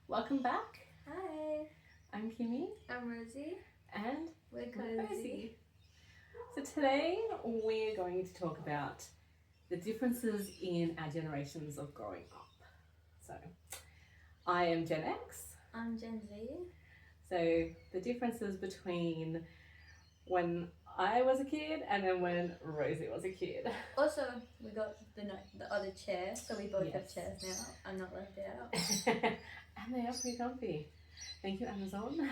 Welcome back. Hi, I'm Kymmi I'm Rosie. and We're Kozie. Kozie. So today we're going to talk about the differences in our generations of growing up. So I am Gen X. I'm Gen Z. So the differences between when I was a kid and then when Rosie was a kid. Also, we got the other chair, so we both have Yes. chairs now. I'm not left out. And they are pretty comfy. Thank you, Amazon.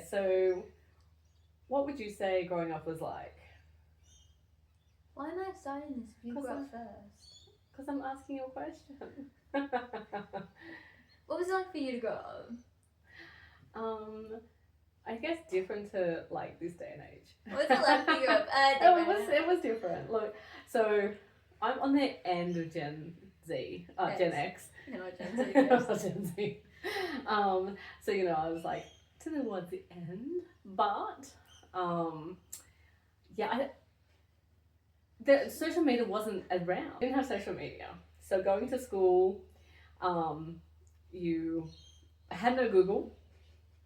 So what would you say growing up was like? Why am I starting this? You 'Cause grew I'm- up first. Because I'm asking you a question. What was it like for you to grow up? I guess different to like this day and age. What was it like for you to grow up? It was different. Look, so I'm on the end of Gen Z, Gen X. No, Gen Z. I Yes. was Gen Z. So I was like towards the end, but the social media wasn't around. Didn't have social media, so going to school, you had no Google.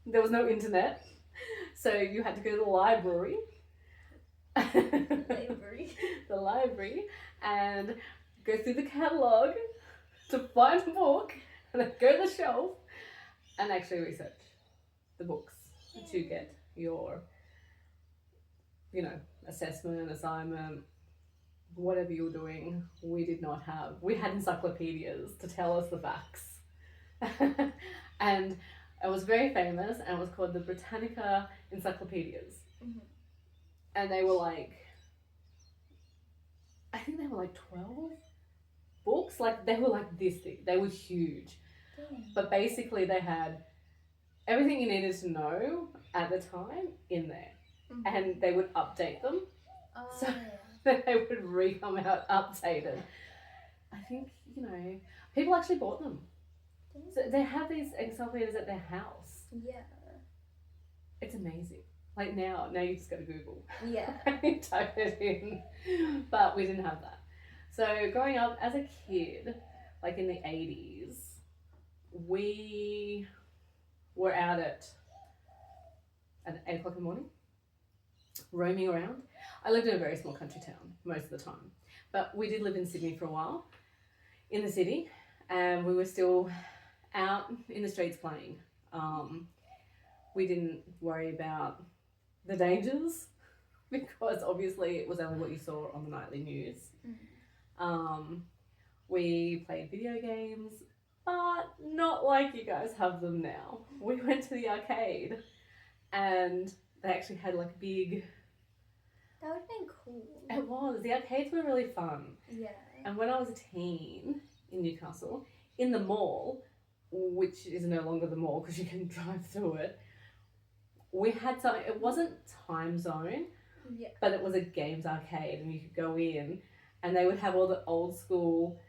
There was no internet, so you had to go to the library. The library, and go through the catalogue to find a book, and then go to the shelf and actually research the books to get your, assessment, assignment, whatever you were doing. We had encyclopedias to tell us the facts. And it was very famous, and it was called the Britannica Encyclopedias. Mhm. And they were like, I think they were like 12 books. Like, they were like this thick. They were huge. Damn. But basically, they had everything you needed to know at the time in there. Mhm. And they would update them. Oh, So- yeah. They would come out updated. I think, people actually bought them. So they have these encyclopedias at their house. Yeah. It's amazing. Like now you just go to Google. Yeah. You type it in. But we didn't have that. So growing up as a kid, like in the 80s, we were out at 8 o'clock in the morning, roaming around. I lived in a very small country town most of the time, but we did live in Sydney for a while, in the city, and we were still out in the streets playing. We didn't worry about the dangers because obviously it was only what you saw on the nightly news. We played video games, but not like you guys have them now. We went to the arcade, and they actually had like big. That would have been cool. It was. The arcades were really fun. Yeah. And when I was a teen in Newcastle, in the mall, which is no longer the mall because you can drive through it, we had something. It wasn't Time Zone, Yeah. but it was a games arcade, and you could go in, and they would have all the old school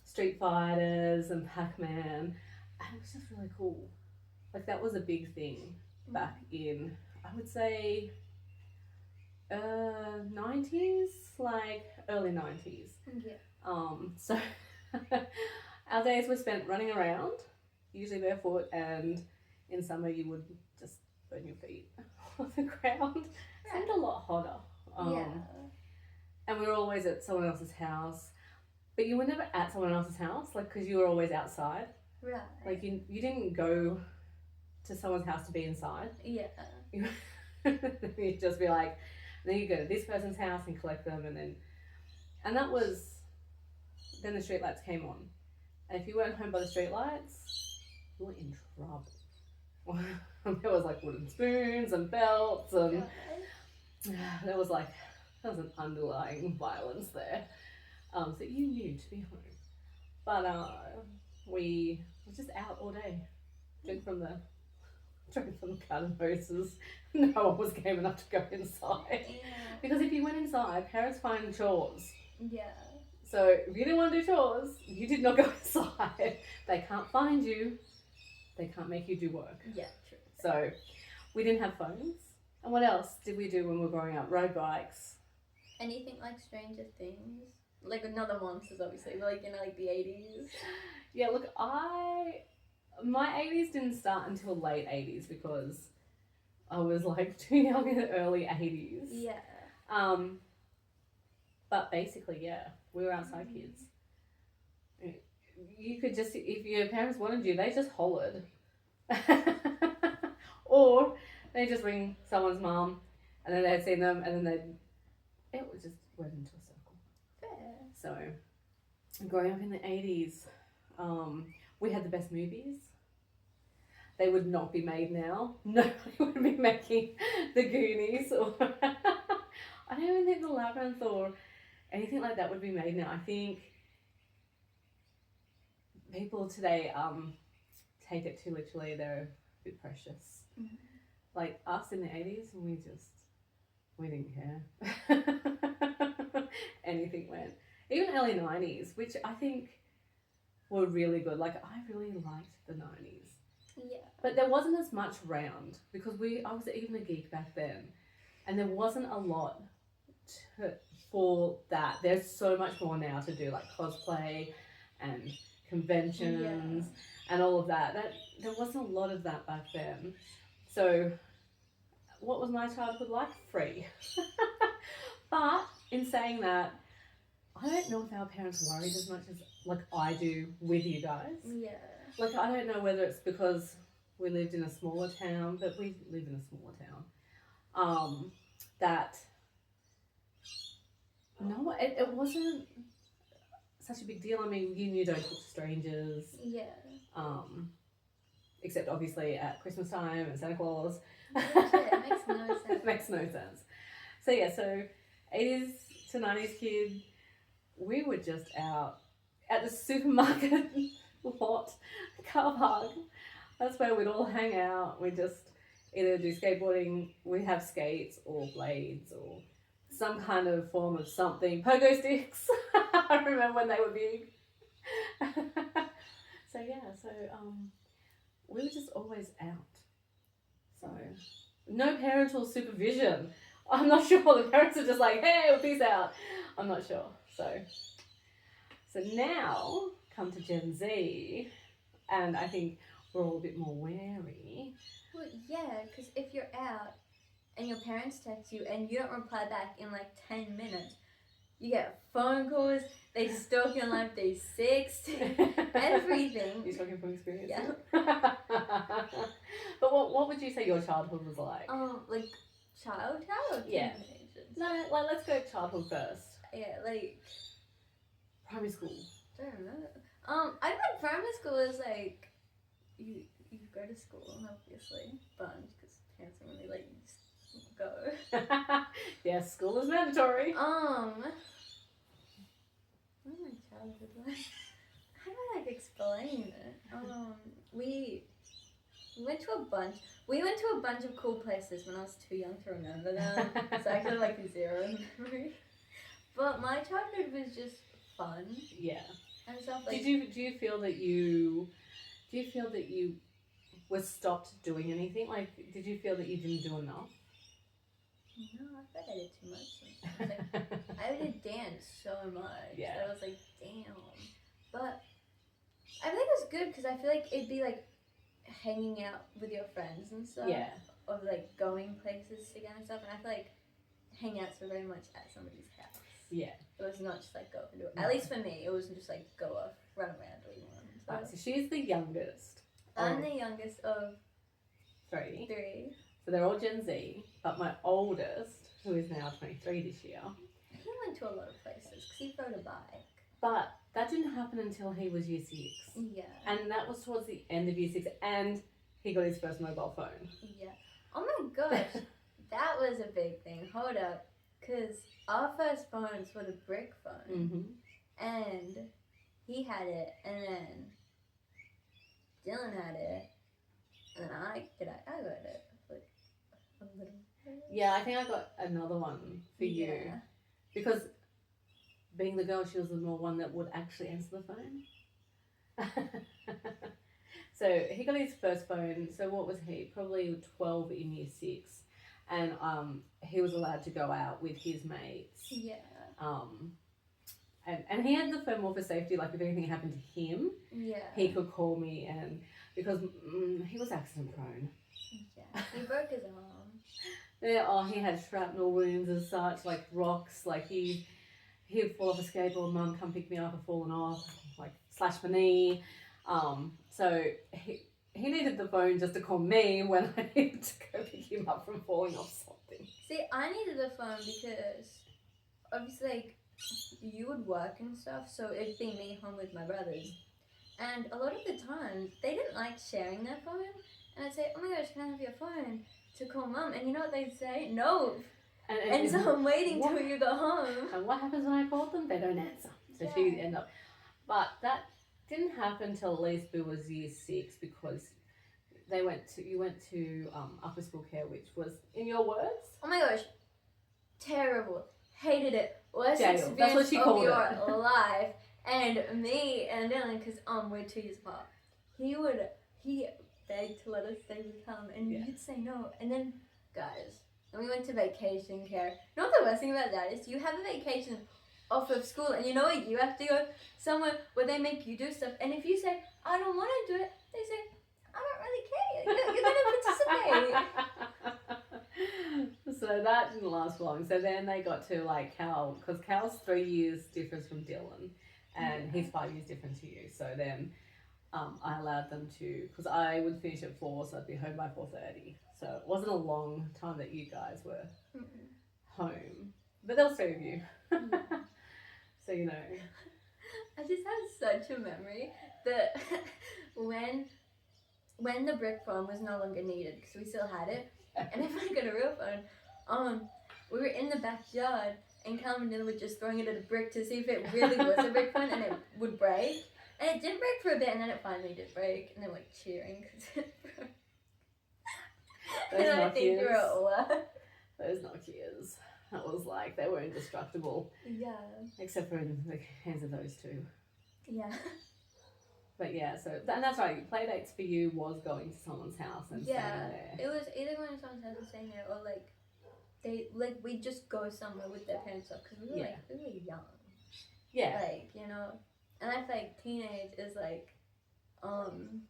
Street Fighters and Pac-Man, and it was just really cool. Like, that was a big thing back in, I would say, 90s, like early 90s. Yeah. So our days were spent running around, usually barefoot, and in summer you would just burn your feet on the ground. It seemed a lot hotter. Yeah. And we were always at someone else's house, but you were never at someone else's house, like, because you were always outside. Right. Like, you didn't go to someone's house to be inside. Yeah. You'd just be like, then you go to this person's house and collect them, and that was, then the streetlights came on. And if you weren't home by the streetlights, you were in trouble. There was like wooden spoons and belts, and there was an underlying violence there. So you knew to be home. But we were just out all day, drink from the garden hoses. No one was game enough to go inside. Yeah. Because if you went inside, parents find chores. Yeah. So if you didn't want to do chores, you did not go inside. They can't find you. They can't make you do work. Yeah, true. So we didn't have phones. And what else did we do when we were growing up? Road bikes. Anything like Stranger Things? like another monsters, obviously, but like, you know, like the 80s. Yeah, look, my 80s didn't start until late 80s because I was like too young in the early 80s. Yeah. But basically, yeah, we were outside kids. You could just, if your parents wanted you, they just hollered. Or they just ring someone's mum and then they'd seen them and then it would just went into a circle. Fair. So, growing up in the 80s, we had the best movies. They would not be made now. Nobody would be making the Goonies or I don't even think the Labyrinth or anything like that would be made now. I think people today take it too literally. They're a bit precious. Mm-hmm. Like us in the 80s, we didn't care. Anything went. Even early 90s, which I think were really good. Like, I really liked the 90s. Yeah. But there wasn't as much around because I was even a geek back then. And there wasn't a lot for that. There's so much more now to do, like cosplay and conventions and all of that. There wasn't a lot of that back then. So what was my childhood like? Free. But in saying that, I don't know if our parents worried as much as like I do with you guys. Yeah. Like, I don't know whether it's because we lived in a smaller town, but we live in a smaller town. That no, it wasn't such a big deal. I mean, you knew don't talk to strangers. Yeah. Except obviously at Christmas time and Santa Claus. It makes no sense. It makes no sense. So yeah, so 80s to 90s kid, we were just out at the supermarket lot, car park. That's where we'd all hang out. We'd just either do skateboarding, we'd have skates or blades or some kind of form of something. Pogo sticks. I remember when they were big. So we were just always out. So no parental supervision. I'm not sure. The parents are just like, hey, peace out. I'm not sure. So now come to Gen Z, and I think we're all a bit more wary. Well, yeah, because if you're out and your parents text you and you don't reply back in like 10 minutes, you get phone calls, they stalk you on Live 360, everything. You're talking from experience? Yeah. But what would you say your childhood was like? Like child or Yeah. teenagers? No, like, let's go childhood first. Yeah, like, Primary school. I don't know. I think primary school is like, you go to school, obviously, fun, because parents don't really let you just go. Yeah, school is mandatory. What was my childhood like? How do I like explain it? We went to a bunch of cool places when I was too young to remember them, so I had like zero memory. But my childhood was just fun. Yeah. And stuff like. Do you feel that you were stopped doing anything? Like, did you feel that you didn't do enough? No, I thought I did too much. Like, I did dance so much. Yeah. I was like, damn. But I think it was good because I feel like it'd be like hanging out with your friends and stuff. Yeah. Or like going places together and stuff. And I feel like hangouts were very much at somebody's house. Yeah. It was not just like go and do it. No. At least for me, it wasn't just like go off, run around, do what you want. Right, so she's the youngest. I'm the youngest of 3. 3. So they're all Gen Z, but my oldest, who is now 23 this year. He went to a lot of places because he rode a bike. But that didn't happen until he was year 6. Yeah. And that was towards the end of year 6, and he got his first mobile phone. Yeah. Oh my gosh, that was a big thing. Hold up, because our first phones were the brick phone, Mm-hmm. and he had it, and then Dylan had it, and then I got it like a little. Yeah, I think I got another one for you. Yeah. Because being the girl, she was the more one that would actually answer the phone. So he got his first phone. So what was he? Probably 12 in year 6. And he was allowed to go out with his mates. Yeah. And he had the phone more for safety, like if anything happened to him, Yeah. he could call me, and because he was accident prone. Yeah. He broke his arm. Yeah, oh, he had shrapnel wounds and such, like rocks, like he'd fall off a skateboard, mum come pick me up, I've fallen off, like slashed my knee. So he needed the phone just to call me when I needed to go pick him up from falling off something. See, I needed the phone because obviously, like, you would work and stuff, so it'd be me home with my brothers. And a lot of the time, they didn't like sharing their phone. And I'd say, oh my gosh, can I have your phone to call mum? And you know what they'd say? No. And so I'm waiting till you go home. And what happens when I called them? They don't answer. So Yeah. she ended up. But that didn't happen till at least Boo was year 6 because you went to upper school care, which was, in your words, Oh my gosh, terrible. Hated it. Worst jail. experience That's what she of called your it. life. And me and Dylan, because we're 2 years apart, he begged to let us stay with him, and Yeah. you'd say no. And then, guys, when we went to vacation care, you know what the worst thing about that is? You have a vacation off of school, and you know what? You have to go somewhere where they make you do stuff. And if you say, I don't want to do it, they say, I don't really care. You're going to participate. So that didn't last long. So then they got to like Cal, because Cal's 3 years difference from Dylan, and he's 5 years different to you. So then I allowed them to, because I would finish at 4, so I'd be home by 4:30. So it wasn't a long time that you guys were home, but there was 3 of you. So you know. I just have such a memory that when the brick phone was no longer needed, because we still had it, and if I got a real phone, we were in the backyard, and Calvin and Dylan were just throwing it at a brick to see if it really was a brick phone, and it would break. And it did break for a bit, and then it finally did break, and they were like cheering because it broke. Those And I think you were Nokias. all Those Nokias. That was like, they were indestructible, Yeah. except for in the hands of those two. Yeah. But yeah, so and that's right. Play dates for you was going to someone's house and Yeah. staying there. It was either going to someone's house and staying there, or we'd just go somewhere with their parents up, because we were young. Yeah. Like, you know, and I feel like teenage is like, I don't know,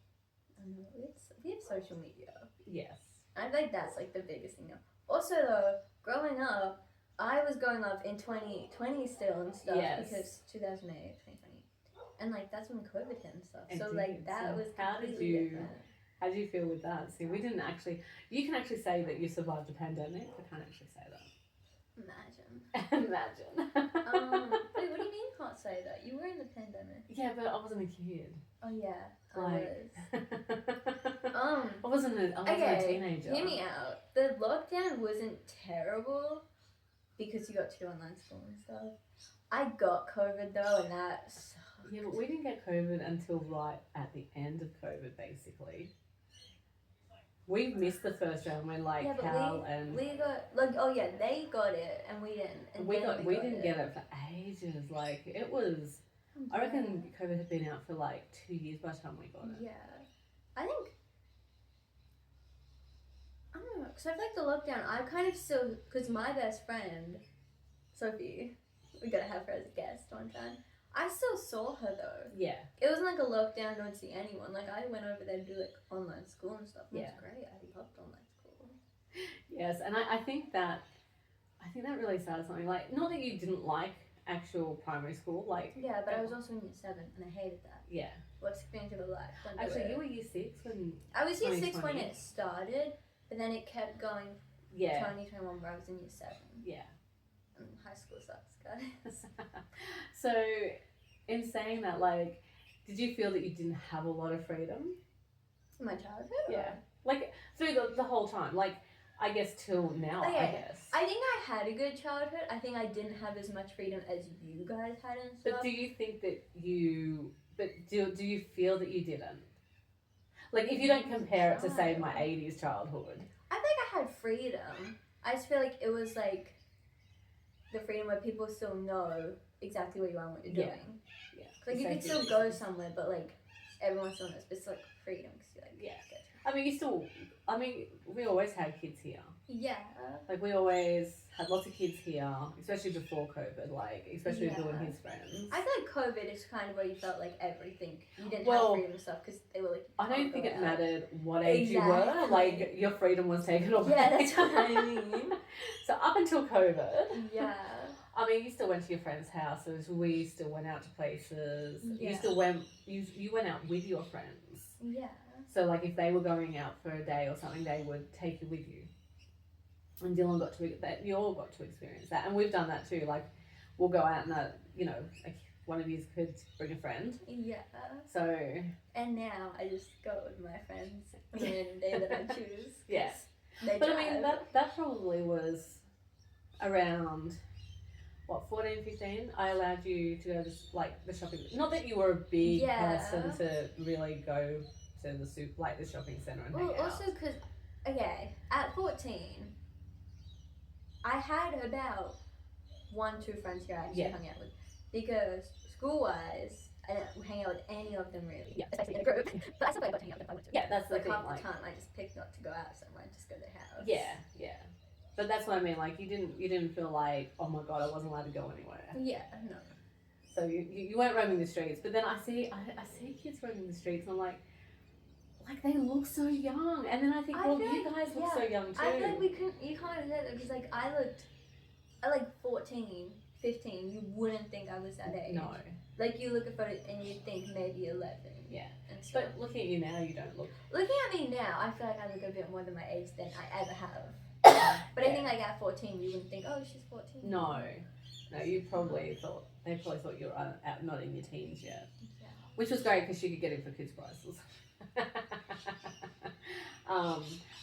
we have social media. Yes. I feel like that's like the biggest thing now. Also though, growing up, I was growing up in 2020 still and stuff, Yes. because 2008, 2020. And like, that's when COVID hit and stuff. It So did. like, that So was how did completely you- different. How do you feel with that? See, we didn't actually. You can actually say that you survived a pandemic. I can't actually say that. Imagine. Imagine. Wait, what do you mean can't say that? You were in the pandemic. Yeah, but I wasn't a kid. Oh yeah, I Like. was. I wasn't a teenager. Hear me out. The lockdown wasn't terrible because you got to do online school and stuff. I got COVID though, and that sucked. Yeah, but we didn't get COVID until right at the end of COVID, basically. We missed the first round when like Yeah, but Cal and we got like, oh yeah, they got it and we didn't. And we then we didn't get it for ages. Like it was. I reckon COVID had been out for like 2 years by the time we got it. Yeah, I think. I don't know, because I feel like the lockdown, I kind of still, because my best friend, Sophie, we gotta have her as a guest one time. I still saw her though. Yeah. It wasn't like a lockdown, don't see anyone. Like I went over there to do like online school and stuff. And Yeah. It was great. I loved online school. Yes, and I think that really started something like, not that you didn't like actual primary school, like Yeah, but I was also in year 7 and I hated that. yeah. Worst experience of my life. Don't do Actually, it. you were year 6 when I was year 6 when 2020. it started, but then it kept going. yeah 2021 where I was in year 7. yeah. And high school sucks, guys. So, in saying that, like, did you feel that you didn't have a lot of freedom? In my childhood? Yeah. Like through the whole time, like I guess till now. Okay. I guess. I think I had a good childhood. I think I didn't have as much freedom as you guys had and stuff. But do you think that you? But do you feel that you didn't? Like if you don't compare it to say my 80s childhood. I think I had freedom. I just feel like it was like the freedom where people still know exactly what you are and what you're Yeah. doing. Yeah. Like you could Safety still go reasons. somewhere, but like everyone still knows. But it's like freedom because you like Yeah. get to I mean, we always had kids here. Yeah. Like, we always had lots of kids here, especially before COVID, like, especially with Bill and his friends. I feel like COVID is kind of where you felt like everything. You didn't Well, have freedom and stuff because they were like, I don't think it out. mattered what age you were. Exactly. Like, your freedom was taken away. Yeah, that's what I mean. So up until COVID, Yeah. I mean, you still went to your friends' houses. We still went out to places. Yeah. You still went. You went out with your friends. Yeah. So like, if they were going out for a day or something, they would take you with you. And Dylan got to that. You all got to experience that, and we've done that too. Like, we'll go out and like one of you could bring a friend. Yeah. So. And now I just go with my friends on any day that I choose. Yeah. They But drive. I mean, that probably was around, what, 14, 15? I allowed you to go to, like, the shopping. Not that you were a big person to really go to the shopping centre and hang out. Also because, okay, at 14, I had about 1-2 friends here I actually hung out with. Because school-wise, I didn't hang out with any of them really. Yeah. Especially in a group. But I still got to hang out with them if I went to. Yeah, that's the like thing. half Like, the time I just picked not to go out somewhere and just go to their house. yeah. But that's what I mean. Like, you didn't feel like, oh my god, I wasn't allowed to go anywhere. Yeah, no. So you weren't roaming the streets. But then I see kids roaming the streets, and I'm like they look so young. And then I think, well, you guys look so young too. I feel like you can't say that because like I looked at like 14, 15. You wouldn't think I was that age. No. Like, you look at photos and you think maybe 11. Yeah. And stuff. But looking at you now, you don't look. Looking at me now, I feel like I look a bit more than my age than I ever have. But I think like at 14, you wouldn't think, oh, she's 14. No, you probably thought you were out, not in your teens yet. Yeah. Which was great because she could get in for kids' prices.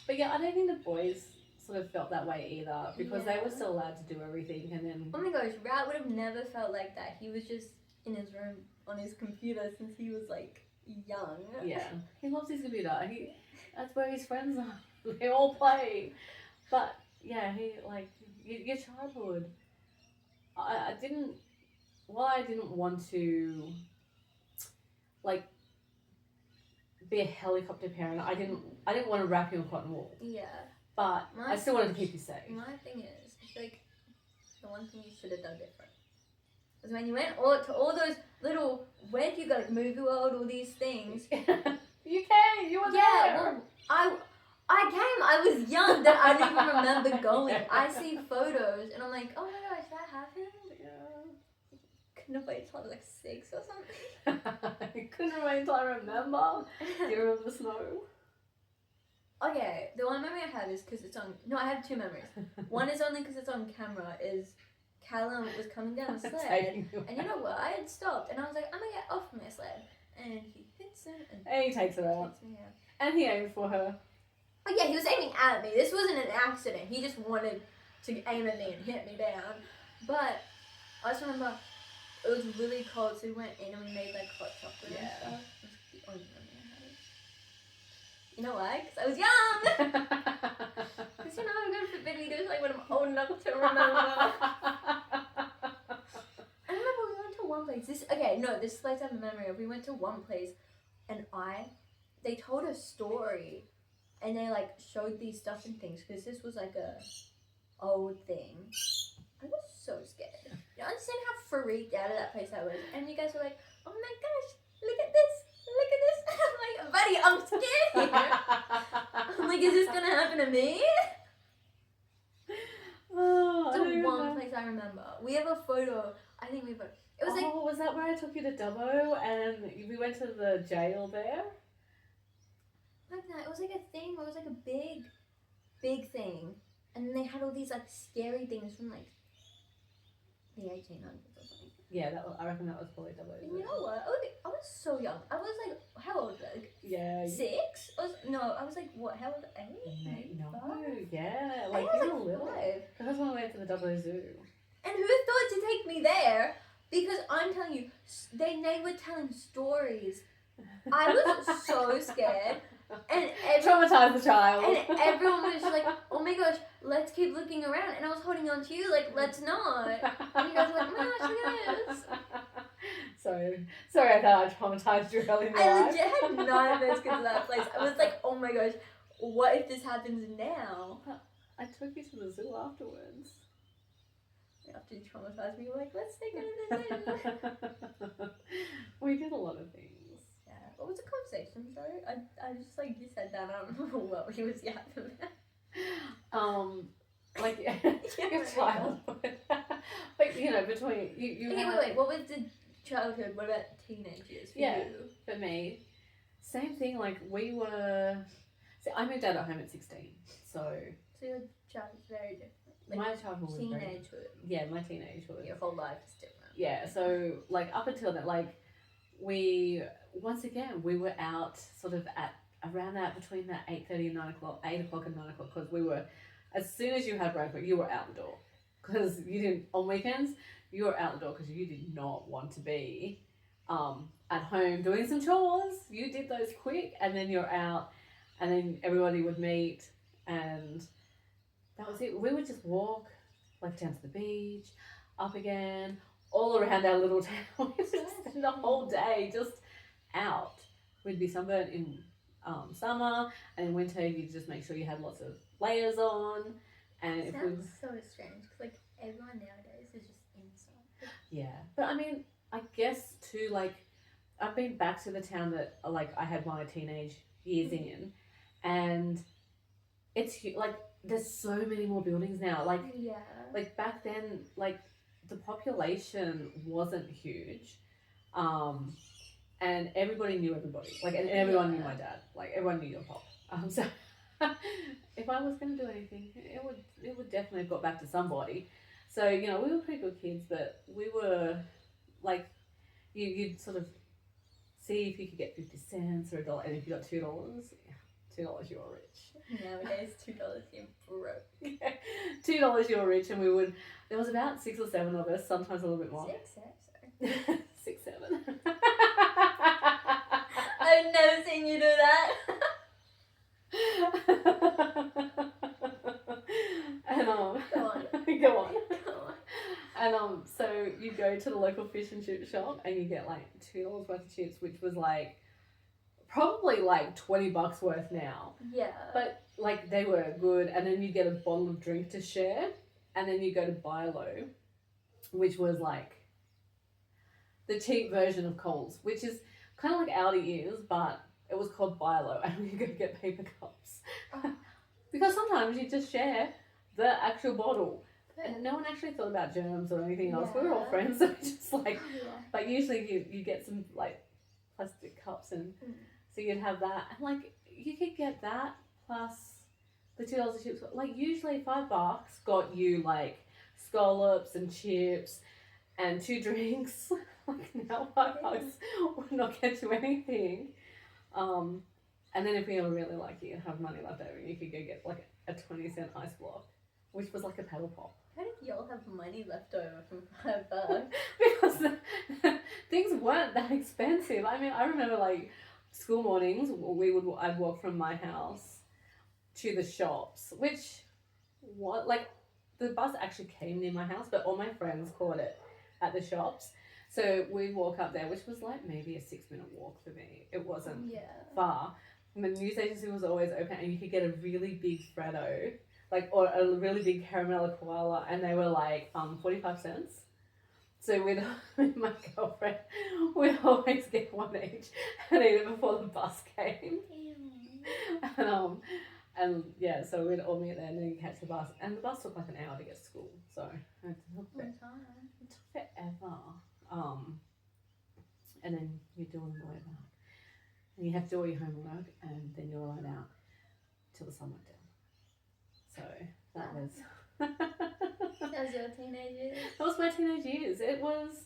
But yeah, I don't think the boys sort of felt that way either because they were still allowed to do everything, and then. Oh my gosh, Rat would have never felt like that. He was just in his room on his computer since he was like young. Yeah, he loves his computer. That's where his friends are. They all play. But yeah, he like your childhood. I didn't want to like be a helicopter parent. I didn't want to wrap you in cotton wool. Yeah. But I still wanted to keep you safe. My thing is, like, the one thing you should have done different was when you went to all those little, where do you go, like Movie World, all these things. You came. You were there. Yeah. Well, I came. I was young. That I don't even remember going. I see photos and I'm like, oh my gosh, that happened. Yeah. Couldn't wait till I was like 6 or something. You couldn't wait until I remember. Do you remember the snow? Okay, the one memory I have is because it's on. No, I have 2 memories. One is only because it's on camera. Is Callum was coming down the sled, and you know what? I had stopped, and I was like, I'm gonna get off my sled, and he hits it, and he takes her out, takes me out. and he aimed for her. Oh yeah, he was aiming at me. This wasn't an accident. He just wanted to aim at me and hit me down. But I just remember it was really cold, so we went in and we made like hot chocolate and stuff. It was the only memory I had. You know why? Because I was young! Because I'm going to forbid me to like when I'm old enough to remember. I remember we went to one place. This place I have a memory of. We went to one place and they told a story and they like showed these stuff and things because this was like a old thing. I was so scared. You understand how freaked out of that place I was? And you guys were like, oh my gosh, look at this. I'm like, buddy, I'm scared. I'm like, is this gonna happen to me? Oh, It's the one place I remember. We have a photo. I think we both. It was like. Was that where I took you to Dubbo and we went to the jail there? Like that. It was like a thing. It was like a big thing, and then they had all these like scary things from like the 1800s or something. Yeah, I reckon that was probably Dubbo. And you know what? I was so young. I was like, how old? Like 6? I was like, what? How old? 8? No, 5? yeah, I like was you were like little. 5. That's when we went to the Dubbo Zoo. And who thought to take me there? Because I'm telling you, they were telling stories. I was so scared. And Traumatized the child. And everyone was just like, oh my gosh, let's keep looking around. And I was holding on to you, like, let's not. And you guys were like, oh my gosh, look at this. So sorry I thought I traumatized you early in your I life. legit had nightmares because of that place. I was like, oh my gosh, what if this happens now? I took you to the zoo afterwards. After you traumatized me, you were like, let's take her to the zoo. We did a lot of things. Yeah. What was the conversation, sorry? I just like you said that, I don't remember what he was yapping about. Like Yeah, your childhood. But you know, between you Okay, have, wait. What was the childhood? What about teenage years for Yeah. you? for me, same thing, like we were, see, I moved out at home at 16, so So your childhood's very different. Like my childhood was very, teenagehood. yeah, my teenagehood. Your whole life is different. Yeah, so like up until that, like we, once again, we were out sort of at around that between that 8:30 and 9 o'clock, 8 o'clock and 9 o'clock, because we were, as soon as you had breakfast, you were out the door. Because you didn't, on weekends, you were out the door because you did not want to be at home doing some chores. You did those quick and then you're out and then everybody would meet and that was it. We would just walk like down to the beach, up again, all around our little town. We would just spend the whole day just out. We'd be sunburned in summer, and in winter you just make sure you had lots of layers on. And if we, Sounds so strange because like everyone nowadays is just inside. yeah, but I mean, I guess too, like I've been back to the town that like I had my teenage years in, and it's like there's so many more buildings now. Yeah. Like back then, like the population wasn't huge, and everybody knew everybody. Like, and everyone knew my dad. Like everyone knew your pop. So if I was gonna do anything, it would definitely have got back to somebody. So you know, we were pretty good kids, but we were like, you'd sort of see if you could get 50 cents or $1, and if you got $2, $2 you were rich. Nowadays, $2 you're broke. Yeah. $2 you were rich, and we would. There was about 6 or 7 of us, sometimes a little bit more. 6, sorry. 6, 7. I've never seen you do that. And Go on. go on. Go on. And so you go to the local fish and chip shop, and you get like $2 worth of chips, which was like probably like $20 worth now. Yeah. But like they were good, and then you get a bottle of drink to share, and then you go to Bilo, which was like the cheap version of Coles, which is kind of like Aldi is, but it was called Bilo, and you go get paper cups. Because sometimes you just share the actual bottle. And no one actually thought about germs or anything else. We were all Yeah. friends, so it's just like, Yeah. but usually you get some like plastic cups, and so you'd have that, and like you could get that plus the $2 of chips. Like usually $5 got you like scallops and chips and 2 drinks. Like now $5 would not get you anything. And then if you were really lucky and have money left over, you could go get like a 20-cent ice block, which was like a paddle pop. How did y'all have money left over from $5? Because things weren't that expensive. I mean, I remember like school mornings, I'd walk from my house to the shops, which like the bus actually came near my house, but all my friends caught it at the shops. So we'd walk up there, which was like maybe a 6-minute walk for me. It wasn't far. And the news agency was always open, and you could get a really big Freddo, like, or a really big caramel koala, and they were like 45 cents. So with my girlfriend, we'd always get one each and eat it before the bus came. And yeah, so we'd all meet there, and then you catch the bus, and the bus took like an hour to get to school, so it took forever. And then you do on the way back, and you have to do all your homework, and then you're allowed out till the sun went down. So that was That was your teenage years? that was my teenage years. It was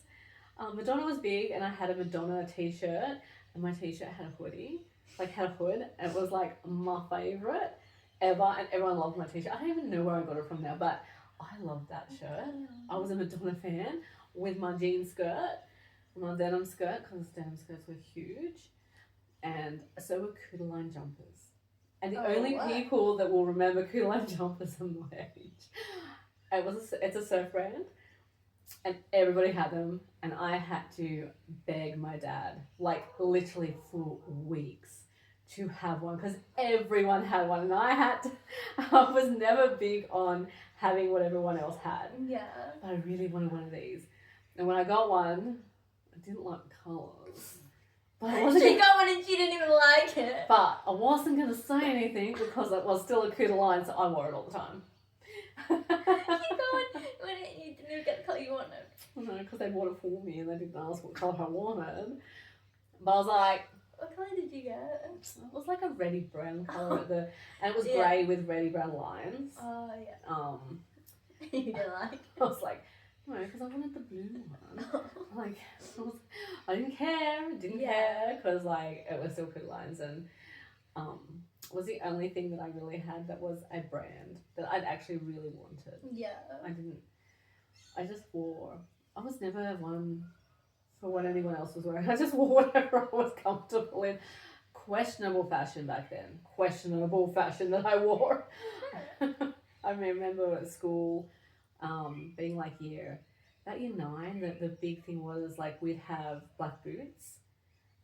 Madonna was big, and I had a Madonna t-shirt, and my t-shirt had a hoodie, like had a hood, and it was like my favorite ever, and everyone loved my t-shirt. I don't even know where I got it from now, but I loved that shirt. I was a Madonna fan with my jean skirt, my denim skirt, because denim skirts were huge, and so were Kodaline jumpers. And the only people that will remember Kodaline jumpers are my age. It's a surf brand, and everybody had them, and I had to beg my dad, like literally for weeks, to have one because everyone had one, and I was never big on having what everyone else had, Yeah. but I really wanted one of these. And when I got one, I didn't like the colours. But She got one and she didn't even like it. But I wasn't going to say anything because it was still a cooler line, so I wore it all the time. You got one when you didn't even get the colour you wanted. No, because they bought it for me and they didn't ask what colour I wanted. But I was like... What colour did you get? It was like a reddy brown colour and it was grey with reddy brown lines. Oh, yeah. You didn't like it? I was like, no, because I wanted the blue one. Like, I didn't care, because like it was still cool lines, and was the only thing that I really had that was a brand that I'd actually really wanted. Yeah. I just wore. I was never one for what anyone else was wearing. I just wore whatever I was comfortable in. Questionable fashion back then. Questionable fashion that I wore. I remember at school, being like about year 9, the big thing was like we'd have black boots,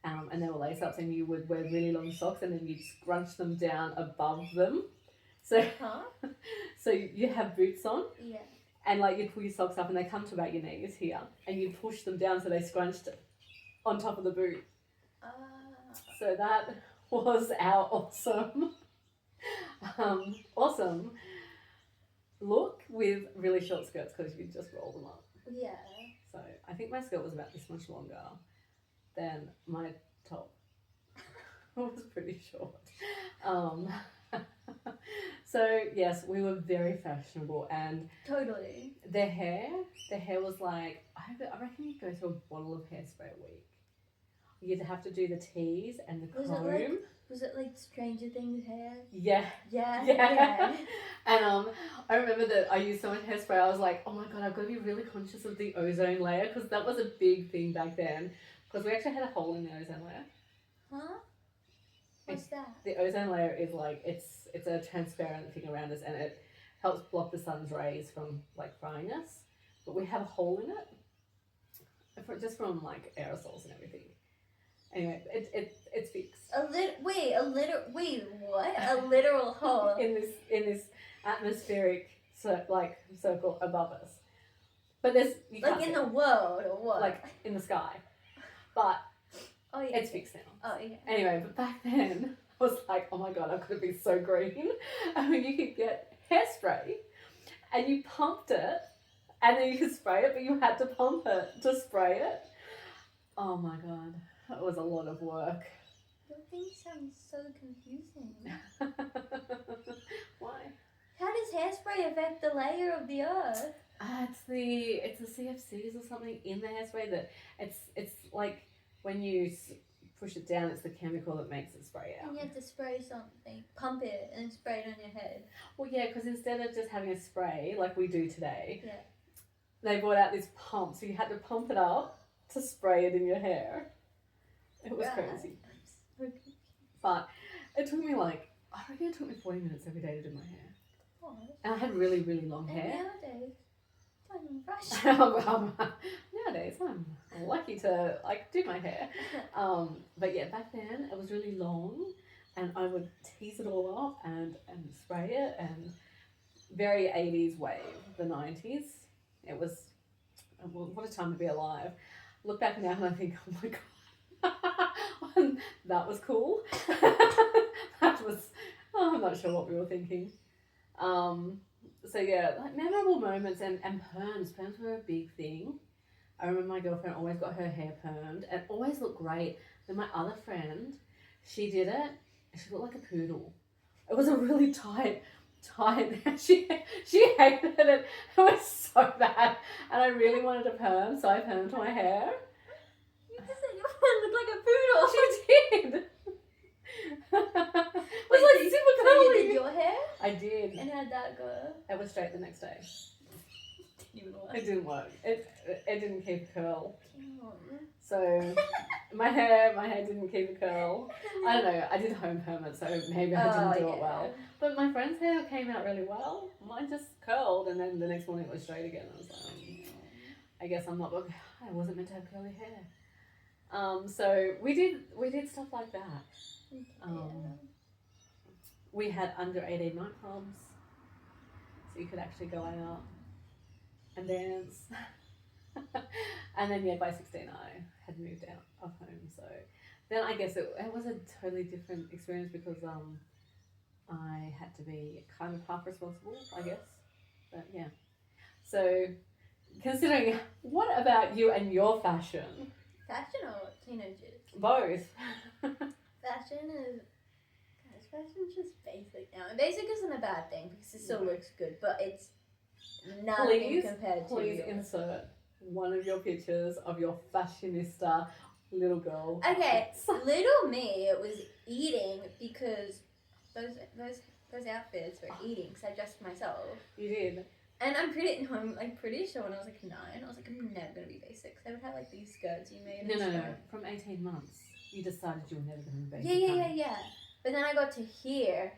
and they were lace ups, and you would wear really long socks, and then you'd scrunch them down above them. So, so you have boots on. Yeah. And like you'd pull your socks up, and they come to about your knees here, and you'd push them down so they scrunched on top of the boot. So that was our awesome look with really short skirts because you just roll them up. Yeah. So I think my skirt was about this much longer than my top. It was pretty short. So yes, we were very fashionable, and totally. Their hair was like, I reckon you'd go through a bottle of hairspray a week. You'd have to do the tease and the comb. Was it like Stranger Things hair? Yeah. Yeah. And I remember that I used so much hairspray. I was like, oh my god, I've got to be really conscious of the ozone layer, because that was a big thing back then. Because we actually had a hole in the ozone layer. Huh? What's that? The ozone layer is like it's a transparent thing around us, and it helps block the sun's rays from like frying us. But we have a hole in it, just from like aerosols and everything. Anyway, it's fixed. Wait, what? A literal hole in this atmospheric circle above us. But there's like in the world or what? Like in the sky. But oh yeah, it's fixed now. Oh yeah. Anyway, but back then I was like, oh my god, I'm gonna be so green. I mean, you could get hairspray and you pumped it, and then you could spray it, but you had to pump it to spray it. Oh my god. That was a lot of work. Your thing sounds so confusing. Why? How does hairspray affect the layer of the earth? It's the CFCs or something in the hairspray that it's like when you push it down, it's the chemical that makes it spray out. And you have to spray something, pump it, and spray it on your head. Well, yeah, because instead of just having a spray like we do today, yeah, they brought out this pump, so you had to pump it up to spray it in your hair. It was crazy. But it took me I reckon it took me 40 minutes every day to do my hair. What? And I had really, really long hair. Nowadays, don't even brush. Nowadays, I'm lucky to do my hair. But yeah, back then it was really long, and I would tease it all up and spray it, and very 80s wave, the 90s. It was, what a time to be alive. Look back now and I think, oh my god. That was cool. That was, I'm not sure what we were thinking. So yeah, memorable moments and perms. Perms were a big thing. I remember my girlfriend always got her hair permed and always looked great. Then my other friend, she did it. She looked like a poodle. It was a really tight. She hated it. It was so bad, and I really wanted a perm, so I permed my hair. You just said your friend looked like a poodle. She did. It was Wait, super so you curly. did your hair? I did. And how'd that go? It was straight the next day. Didn't even work. It didn't work. It didn't keep a curl. Oh. So my hair didn't keep a curl. I don't know. I did home perm it, so maybe I didn't do it well. But my friend's hair came out really well. Mine just curled, and then the next morning it was straight again. I was like, I guess I wasn't meant to have curly hair. So we did stuff like that. We had under 18 nightclubs, so you could actually go out and dance. And then by 16 I had moved out of home, so then I guess it was a totally different experience because I had to be kind of half responsible, I guess. But yeah. So considering, what about you and your fashion? Fashion or teenagers? Both. Fashion's just basic now. And basic isn't a bad thing because it still looks good, but it's nothing compared to Please insert one of your pictures of your fashionista little girl. Okay, little me was eating because those outfits were eating because I dressed myself. You did. And I'm pretty sure when I was like 9, I was like, I'm never gonna be basic. Because I would have like these skirts you made. No. From 18 months, you decided you were never gonna be basic. Yeah. But then I got to here.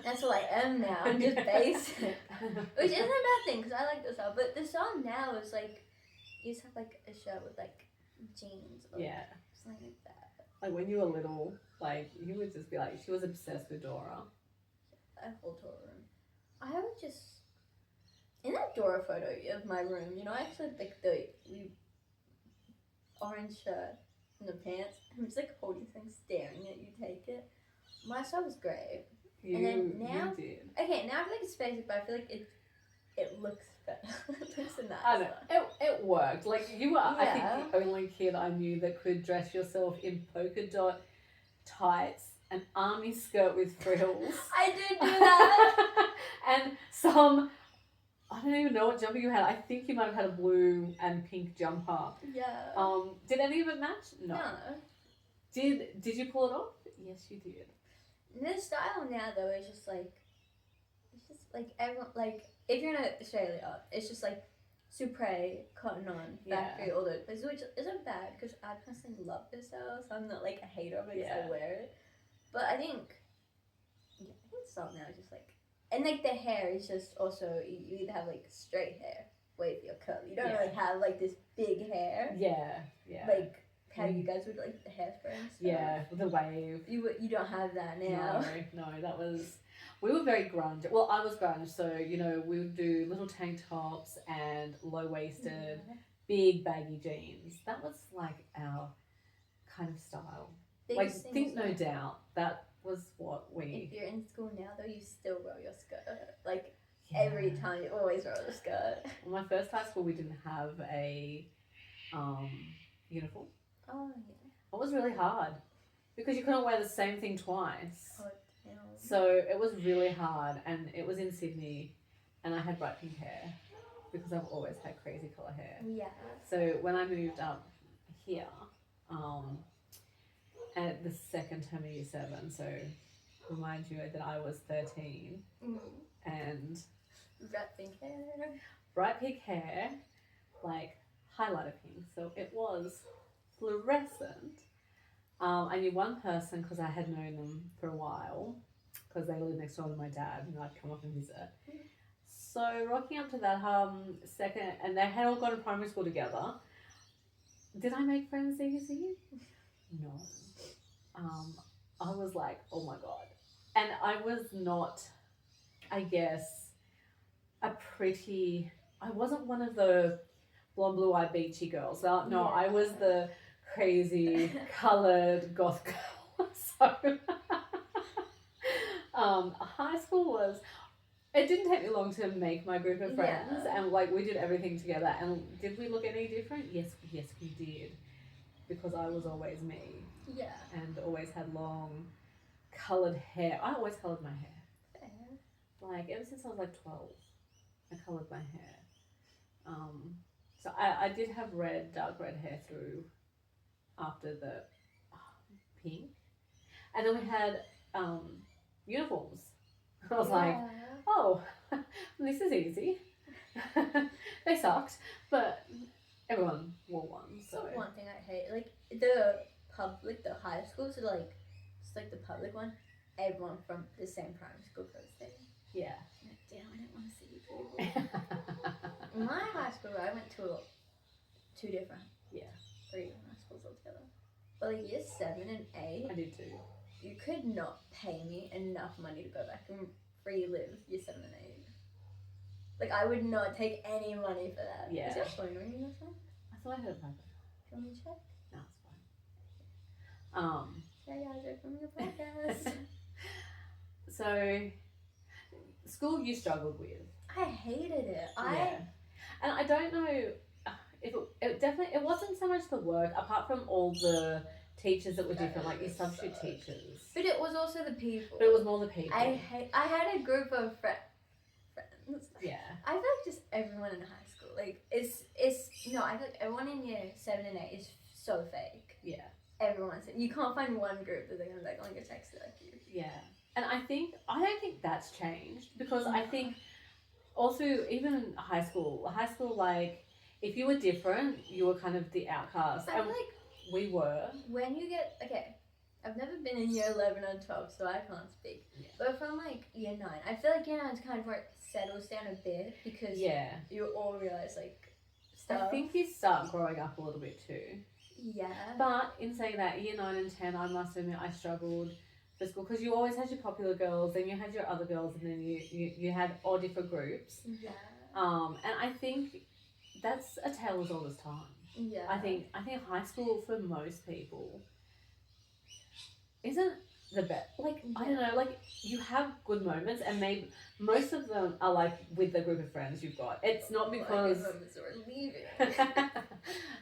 That's what I am now. I'm just basic, which isn't a bad thing because I like the style. But the style now is like, you just have like a shirt with like jeans or something like that. Like when you were little, like you would just be like, she was obsessed with Dora. A whole Dora room. I would just, in that Dora photo of my room, you know, I actually like the orange shirt and the pants. I'm just like holding things, staring at you take it. My style was great. And then now, you did. Okay, now I feel like it's basic, but I feel like it looks better. It looks nice. I know. It worked. Like you were, I think, the only kid I knew that could dress yourself in polka dot tights, an army skirt with frills. I did do that. And some, I don't even know what jumper you had. I think you might have had a blue and pink jumper. Yeah. Did any of it match? No. Did you pull it off? Yes, you did. The style now though is just like, it's just like everyone, like if you're in Australia, it's just like Supre, Cotton On, Factory, all those places, which isn't bad because I personally love this style, so I'm not like a hater of it because I wear it. But I think style now is just like, and like the hair is just also, you either have like straight hair, wavy or curly. You don't really have like this big hair. Yeah. Like how you guys would like the hairspray and stuff. Yeah, the wave. You don't have that now. No, that was, we were very grunge. Well, I was grunge, so you know we would do little tank tops and low waisted, big baggy jeans. That was like our kind of style. Like think No Doubt. That was what we. If you're in school now, though, you still roll your skirt. Like every time, you always roll the skirt. Well, my first high school, we didn't have a uniform. Oh yeah. It was really hard because you couldn't wear the same thing twice. Oh damn. So it was really hard, and it was in Sydney, and I had bright pink hair because I've always had crazy colour hair. Yeah. So when I moved up here, at the second term of year 7, so remind you that I was 13, and bright pink hair, like highlighter pink. So it was fluorescent. I knew one person because I had known them for a while because they lived next door to my dad and I'd come up and visit. So rocking up to that second, and they had all gone to primary school together. Did I make friends easy? No. I was like, oh my God. And I was not, I guess, I wasn't one of the blonde, blue-eyed, beachy girls. No, I was the crazy, coloured goth girl. So, high school was, it didn't take me long to make my group of friends, and like we did everything together. And did we look any different? Yes, we did, because I was always me. Yeah. And always had long, coloured hair. I always coloured my hair. Fair. Like ever since I was like 12, I coloured my hair. So I did have dark red hair through after the pink, and then we had uniforms. I was like, oh, this is easy. They sucked, but everyone wore one. So one thing I hate, like the high schools are like, it's like the public one. Everyone from the same primary school goes there. Yeah. Damn, I didn't want to see you people. My high school, I went to 2 different, Yeah. 3 different high schools altogether. But like year 7 and 8, I did too. you could not pay me enough money to go back and relive year 7 and 8. Like, I would not take any money for that. Yeah. Is your phone ringing this one? I thought I heard a piper. Do you want me to check? No, it's fine. Hey guys, we're filming a podcast. So, school you struggled with. I hated it. And I don't know if it wasn't so much the work, apart from all the teachers that were different, like your substitute teachers. But it was also the people. But it was more the people. I had a group of friends. Yeah. I feel like just everyone in high school, like, I feel like everyone in year 7 and 8 is so fake. Yeah. Everyone's, you can't find one group that they're gonna like on your text like you. Yeah. And I don't think that's changed, because I think also even in high school, like, if you were different, you were kind of the outcast. I feel And like we were. when you get, okay, I've never been in year 11 or 12, so I can't speak. Yeah. But from like year 9, I feel like year 9 is kind of where it settles down a bit, because you all realize like stuff. I think you start growing up a little bit too. Yeah. But in saying that, year 9 and 10, I must admit I struggled for school, because you always had your popular girls, then you had your other girls, and then you had all different groups. Yeah. And I think that's a tale as old as time. Yeah. I think high school for most people isn't the best. Like, I don't know, like, you have good moments, and maybe most of them are like with the group of friends you've got. It's not because we're leaving.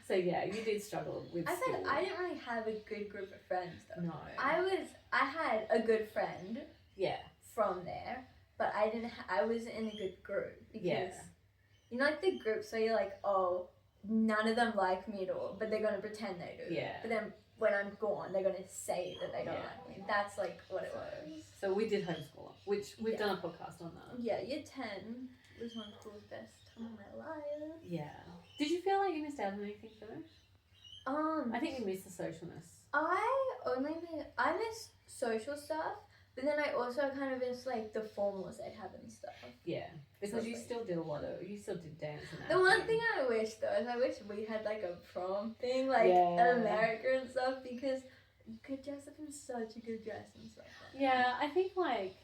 So yeah, you did struggle with I school. said I didn't really have a good group of friends though. No. I had a good friend Yeah. from there, but I didn't. I wasn't in a good group because Yeah. you know, like the groups where you're like, oh, none of them like me at all, but they're gonna pretend they do. Yeah. But then when I'm gone, they're gonna say that they don't Yeah. like me. That's like what it was. So we did homeschool, which we've done a podcast on that. Yeah, year 10 was one of the best time of my life. Yeah. Did you feel like you missed out on anything though? I think you missed the socialness. I miss social stuff, but then I also kind of miss like the formals they'd have and stuff. Yeah. Because you still did dance and that. The one thing I wish though is I wish we had like a prom thing, like Yeah. in America and stuff, because you could dress up in such a good dress and stuff. Yeah, I think like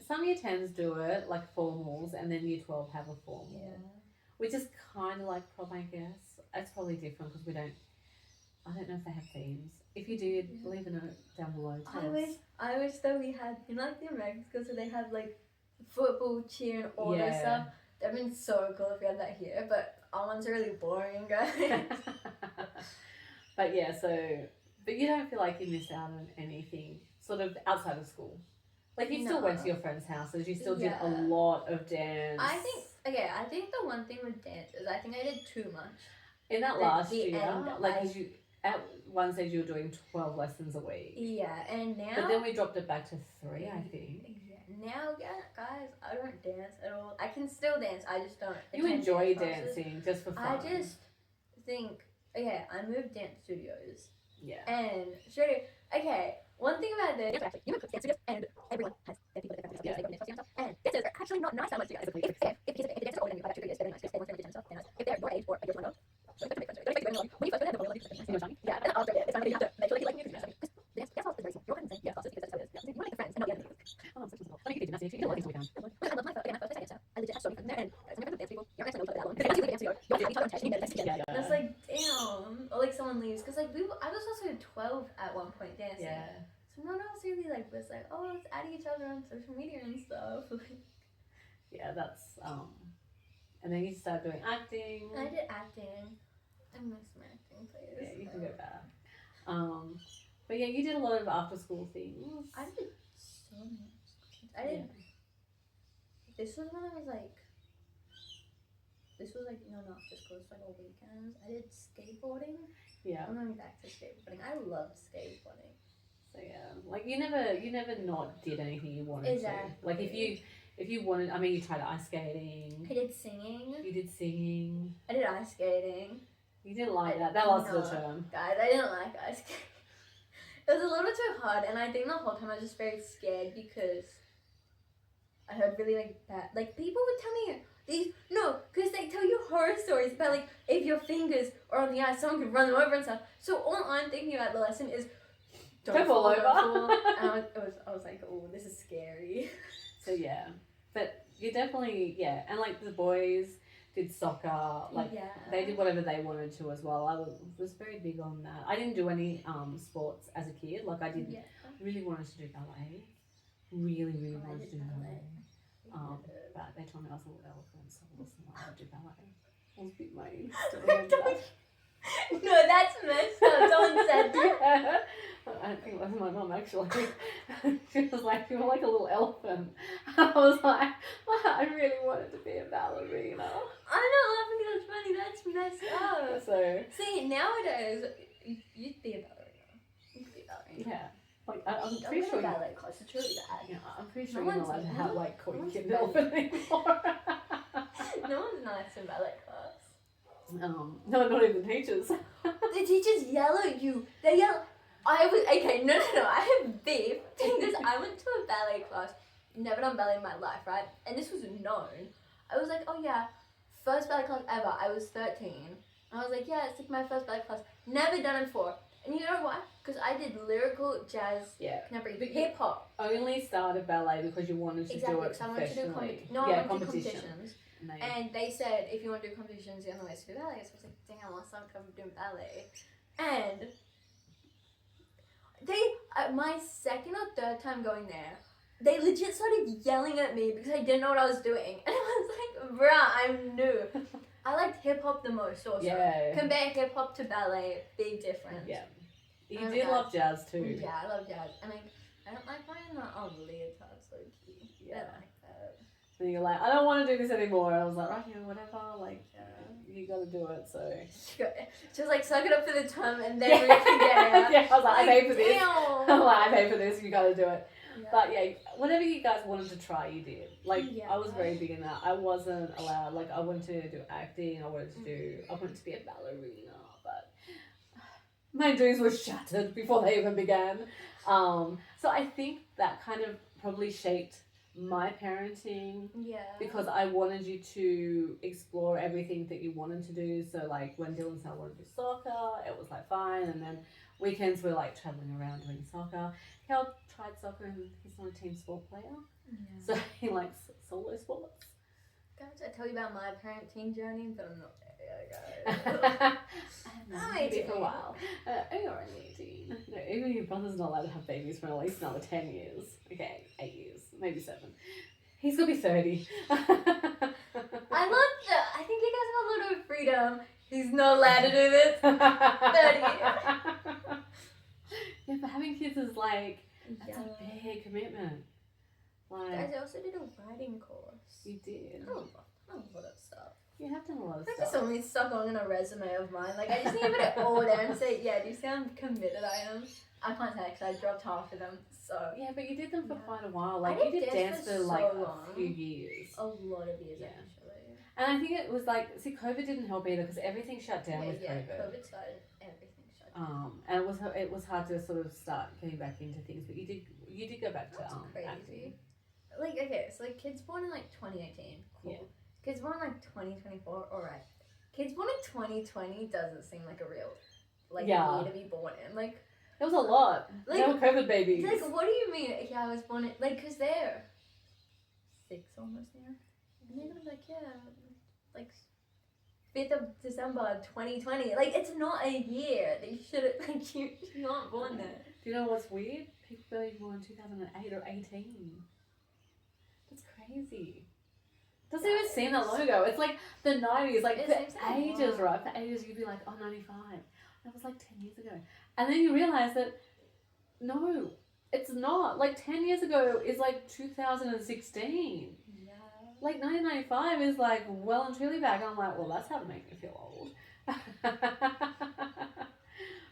some year 10s do it, like formals, and then year 12 have a formal. Yeah. Which is kind of like prom, I guess. It's probably different because I don't know if they have themes. If you did, leave a note down below. I wish that we had, you know, like the American schools where they have like football, cheer, and all that stuff. That'd been so cool if we had that here, but our ones are really boring, guys. But you don't feel like you missed out on anything sort of outside of school? Like, you still went to your friends' houses, you still did a lot of dance. I think the one thing with dance is I think I did too much. In that last year, at one stage you were doing 12 lessons a week. Yeah, and now... But then we dropped it back to 3, I think. Yeah. Now, guys, I don't dance at all. I can still dance, I just don't. You enjoy dancing just for fun. I just think, I moved dance studios. Yeah. And one thing about this, you move dance studios, and everyone has their people that they go to dance studios, and dancers are actually not nice that much together. If the dancers are older than you by about 2 years, they're nice, because everyone's going to dance stuff, they're nice. If they're your age or a year younger, don't expect to make friends. Don't expect to be when you first go there, they're really nice. Yeah, and after it's time you have to make sure that you like music, because dance class is very simple. You're going to dance classes because that's how it is. You want to make friends and not get into music. Oh, that's simple. I mean, you could do gymnastics, you can do a lot of things all weekend. I love my first day dancer. I legit have so many friends there, and some of them dance people, you're actually know each other that long. Because once you leave a dance studio, you're each other on touch, you need to dance together. And it's like, damn. Or like someone leaves, because like I was also 12 at one point dancing. Yeah. So no one else really like was like, oh, let's add each other on social media and stuff. Yeah, that's and then you start doing acting. I did acting. I miss my acting plays. Yeah, you can go back. But yeah, you did a lot of after school things. I did so much. I did. This was when I was like. This was like, not after school, it's like all weekends. I did skateboarding. Yeah. I'm going back to skateboarding. I loved skateboarding. So yeah, like you never not did anything you wanted to. Like if you wanted, I mean, you tried ice skating. I did singing. You did singing. I did ice skating. You didn't like that. That lasted a term. Guys, I didn't like ice skating. It was a little bit too hard, and I think the whole time I was just very scared because I heard really like bad. Like people would tell me, Because they tell you horror stories about like if your fingers are on the ice, someone could run them over and stuff. So all I'm thinking about the lesson is Don't fall over. And I was like, oh, this is scary. So yeah, but you definitely and like the boys did soccer, like they did whatever they wanted to as well. I was very big on that. I didn't do any sports as a kid. Like I really wanted to do ballet. Really wanted to do ballet. But they told me I was a little elephant, so I wasn't allowed to do ballet. I was a bit mean. No, that's messed up. Someone said that. I don't think it was my mum actually. She was like, "You were like a little elephant." I was like, I really wanted to be a ballerina. I'm not laughing because it's funny. That's messed up. So see, nowadays you'd be a ballerina. You'd be a ballerina. Yeah. Like I'm pretty sure ballet class. It's really bad. Yeah, I'm pretty sure you're not allowed to have like no caught kid elephant anymore. No one's nice in ballet class. No, not even the teachers. The teachers yell at you. They yell. No. I have beef because I went to a ballet class. Never done ballet in my life, right? And this was known. I was like, oh yeah, first ballet class ever. I was 13. I was like, yeah, it's like my first ballet class. Never done it before. And you know why? Because I did lyrical, jazz, contemporary, hip hop. Only started ballet because you wanted to do it so I wanted to do competitions. And they said, if you want to do competitions, the only way is to do ballet. So I was like, dang, I want to start doing ballet. And my second or third time going there, they legit started yelling at me because I didn't know what I was doing. And I was like, bruh, I'm new. I liked hip hop the most also. Yeah. Compare hip hop to ballet, big difference. Yeah. You did love jazz too. Yeah, I love jazz. And I don't like wearing the leotard, so cute. Yeah. I don't like that. And you're like, I don't want to do this anymore. I was like, right, whatever, like, you gotta do it, so. She was like, suck it up for the term and then we can get out. Yeah, I was like, I pay for this. Damn. I'm like, I pay for this, you gotta do it. Yeah. But yeah, whatever you guys wanted to try, you did. Like, I was very big in that. I wasn't allowed, like, I wanted to do acting, I wanted to be a ballerina, but my dreams were shattered before they even began. So I think that kind of probably shaped my parenting, because I wanted you to explore everything that you wanted to do. So like when Dylan said I wanted to do soccer, it was like fine, and then weekends we're like traveling around doing soccer. Cal tried soccer and he's not a team sport player, so he likes solo sports. Guys, I tell you about my parenting journey, but I'm not there, guys. I'm 18 for a while. You're only 18. No, even your brother's not allowed to have babies for at least another 10 years. Okay, 8 years, maybe 7. He's gonna be 30. I love that. I think you guys have a lot of freedom. He's not allowed to do this. 30. Yeah, but having kids is like, that's a big commitment. Like, guys, I also did a writing course. You did? Oh, a lot of stuff. You have done a lot of I stuff. just want me stuck on a resume of mine. Like, I just need to put it all there and say, yeah, do you see how committed I am? I can't say because I dropped half of them, so. Yeah, but you did them for quite a while. Like, you did dance for like a few years. A lot of years, actually. And I think it was like, see, COVID didn't help either because everything shut down with COVID. Yeah, COVID started, everything shut down. And it was hard to sort of start getting back into things, but you did go back to crazy. acting. Like, okay, so like kids born in like 2018, cool. Yeah. Kids born in like 2024, alright. Kids born in 2020 doesn't seem like a real year to be born in. Like, it was a lot. Like, they were COVID babies. Like, what do you mean? Yeah, I was born in, like, because they're 6 almost now. And they're gonna be like, yeah, like 5th of December 2020. Like, it's not a year. They should have, like, you aren't born there. Do you know what's weird? People barely born in 2008 or 18. That's crazy. Doesn't even seem that long ago. It's like the 90s, like for ages, right? For ages, you'd be like, oh, 95. That was like 10 years ago. And then you realize that, no, it's not. Like 10 years ago is like 2016. Yeah. Like 1995 is like well and truly back. I'm like, well, that's how to make me feel old.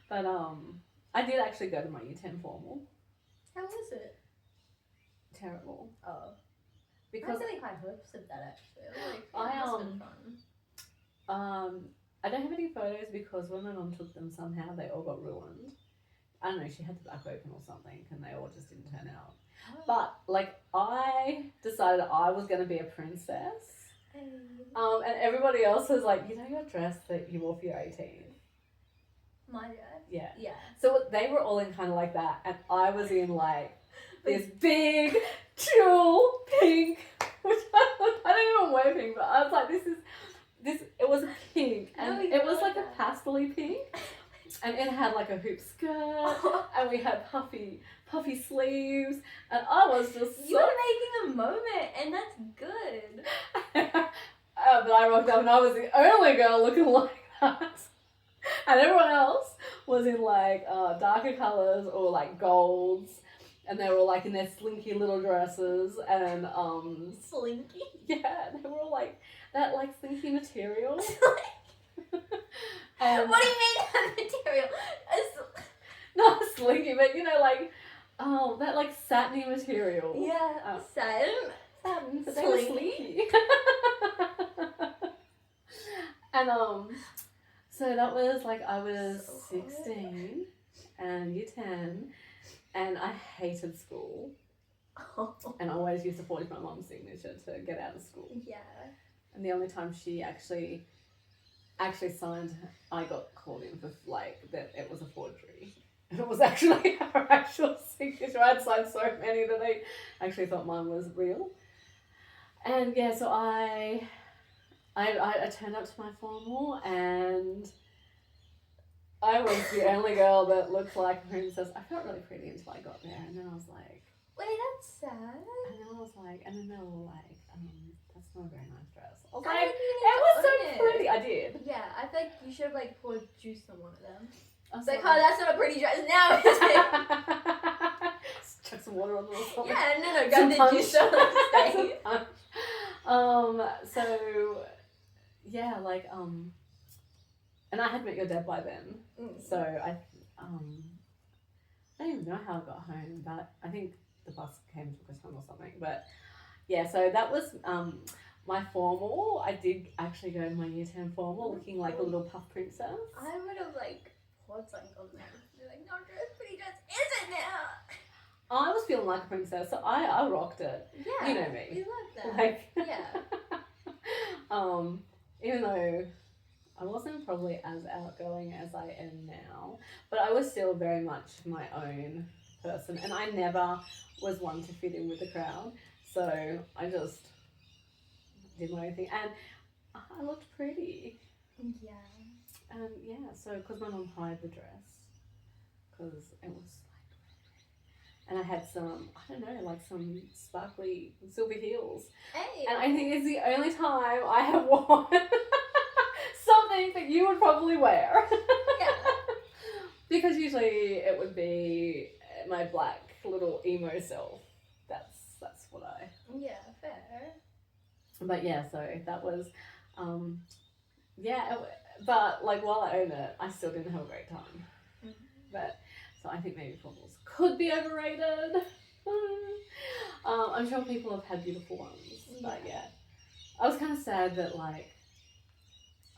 But I did actually go to my year 10 formal. How was it? Terrible. Oh. Because I really high hopes of that actually. Like, it must have been fun. I don't have any photos because when my mum took them, somehow they all got ruined. I don't know, she had the back open or something and they all just didn't turn out. Oh. But like I decided I was going to be a princess And everybody else was like, you know your dress that you wore for your 18th? My dad. Yeah. Yeah. So they were all in kind of like that, and I was in like this big tulle pink, which I don't even wear pink, but I was like, it was pink, and No, you it was like like that. a pastel-y pink, and it had like a hoop skirt, and we had puffy sleeves, and I was just You were making a moment, and that's good. but I rocked up, and I was the only girl looking like that. And everyone else was in like darker colours or like golds, and they were all like in their slinky little dresses, and Slinky. yeah, they were all like that like slinky material. And What do you mean that material? not slinky, but you know, like that like satiny material. Yeah, satin. Satin, but they were Slinky. slinky. And so that was like I was 16 and year 10, and I hated school. Oh. And I always used to forge my mum's signature to get out of school. Yeah. And the only time she actually signed, I got called in for like that it was a forgery. And it was actually her actual signature. I'd signed so many that they actually thought mine was real. And yeah, so I turned up to my formal, and I was the only girl that looked like a princess. I felt really pretty until I got there, and then I was like, wait, that's sad. and then I was like, and then they were like, that's not a very nice dress. I was I like, think you need it to was so own it. pretty. I did. Yeah, I feel like you should have like poured juice on one of them. I was It's like, oh, that's not a pretty dress. Now it's Just chuck some water on them or something. yeah, no, Some grab the punch. juice on the Some stage. punch. So yeah, like and I had met your dad by then, so I don't even know how I got home, but I think the bus came and took us home or something. But yeah, so that was my formal. I did actually go in my year 10 formal looking like a little puff princess. I would have like poured something on them. Be like, no, dress, pretty dress, is it now? I was feeling like a princess, so I rocked it. Yeah, You know me. we love that. Like, yeah. Even though I wasn't probably as outgoing as I am now, but I was still very much my own person, and I never was one to fit in with the crowd, so I just did my own thing, and I looked pretty. Yeah. And yeah, so because my mum hired the dress, because it was like, and I had some, I don't know, like some sparkly silver heels. Hey. And I think it's the only time I have worn something that you would probably wear. Yeah. Because usually it would be my black little emo self. That's what I. Yeah, fair. But yeah, so that was, yeah. But like while I own it, I still didn't have a great time. Mm-hmm. But so I think maybe formals could be overrated. I'm sure people have had beautiful ones, but yeah, I was kind of sad that like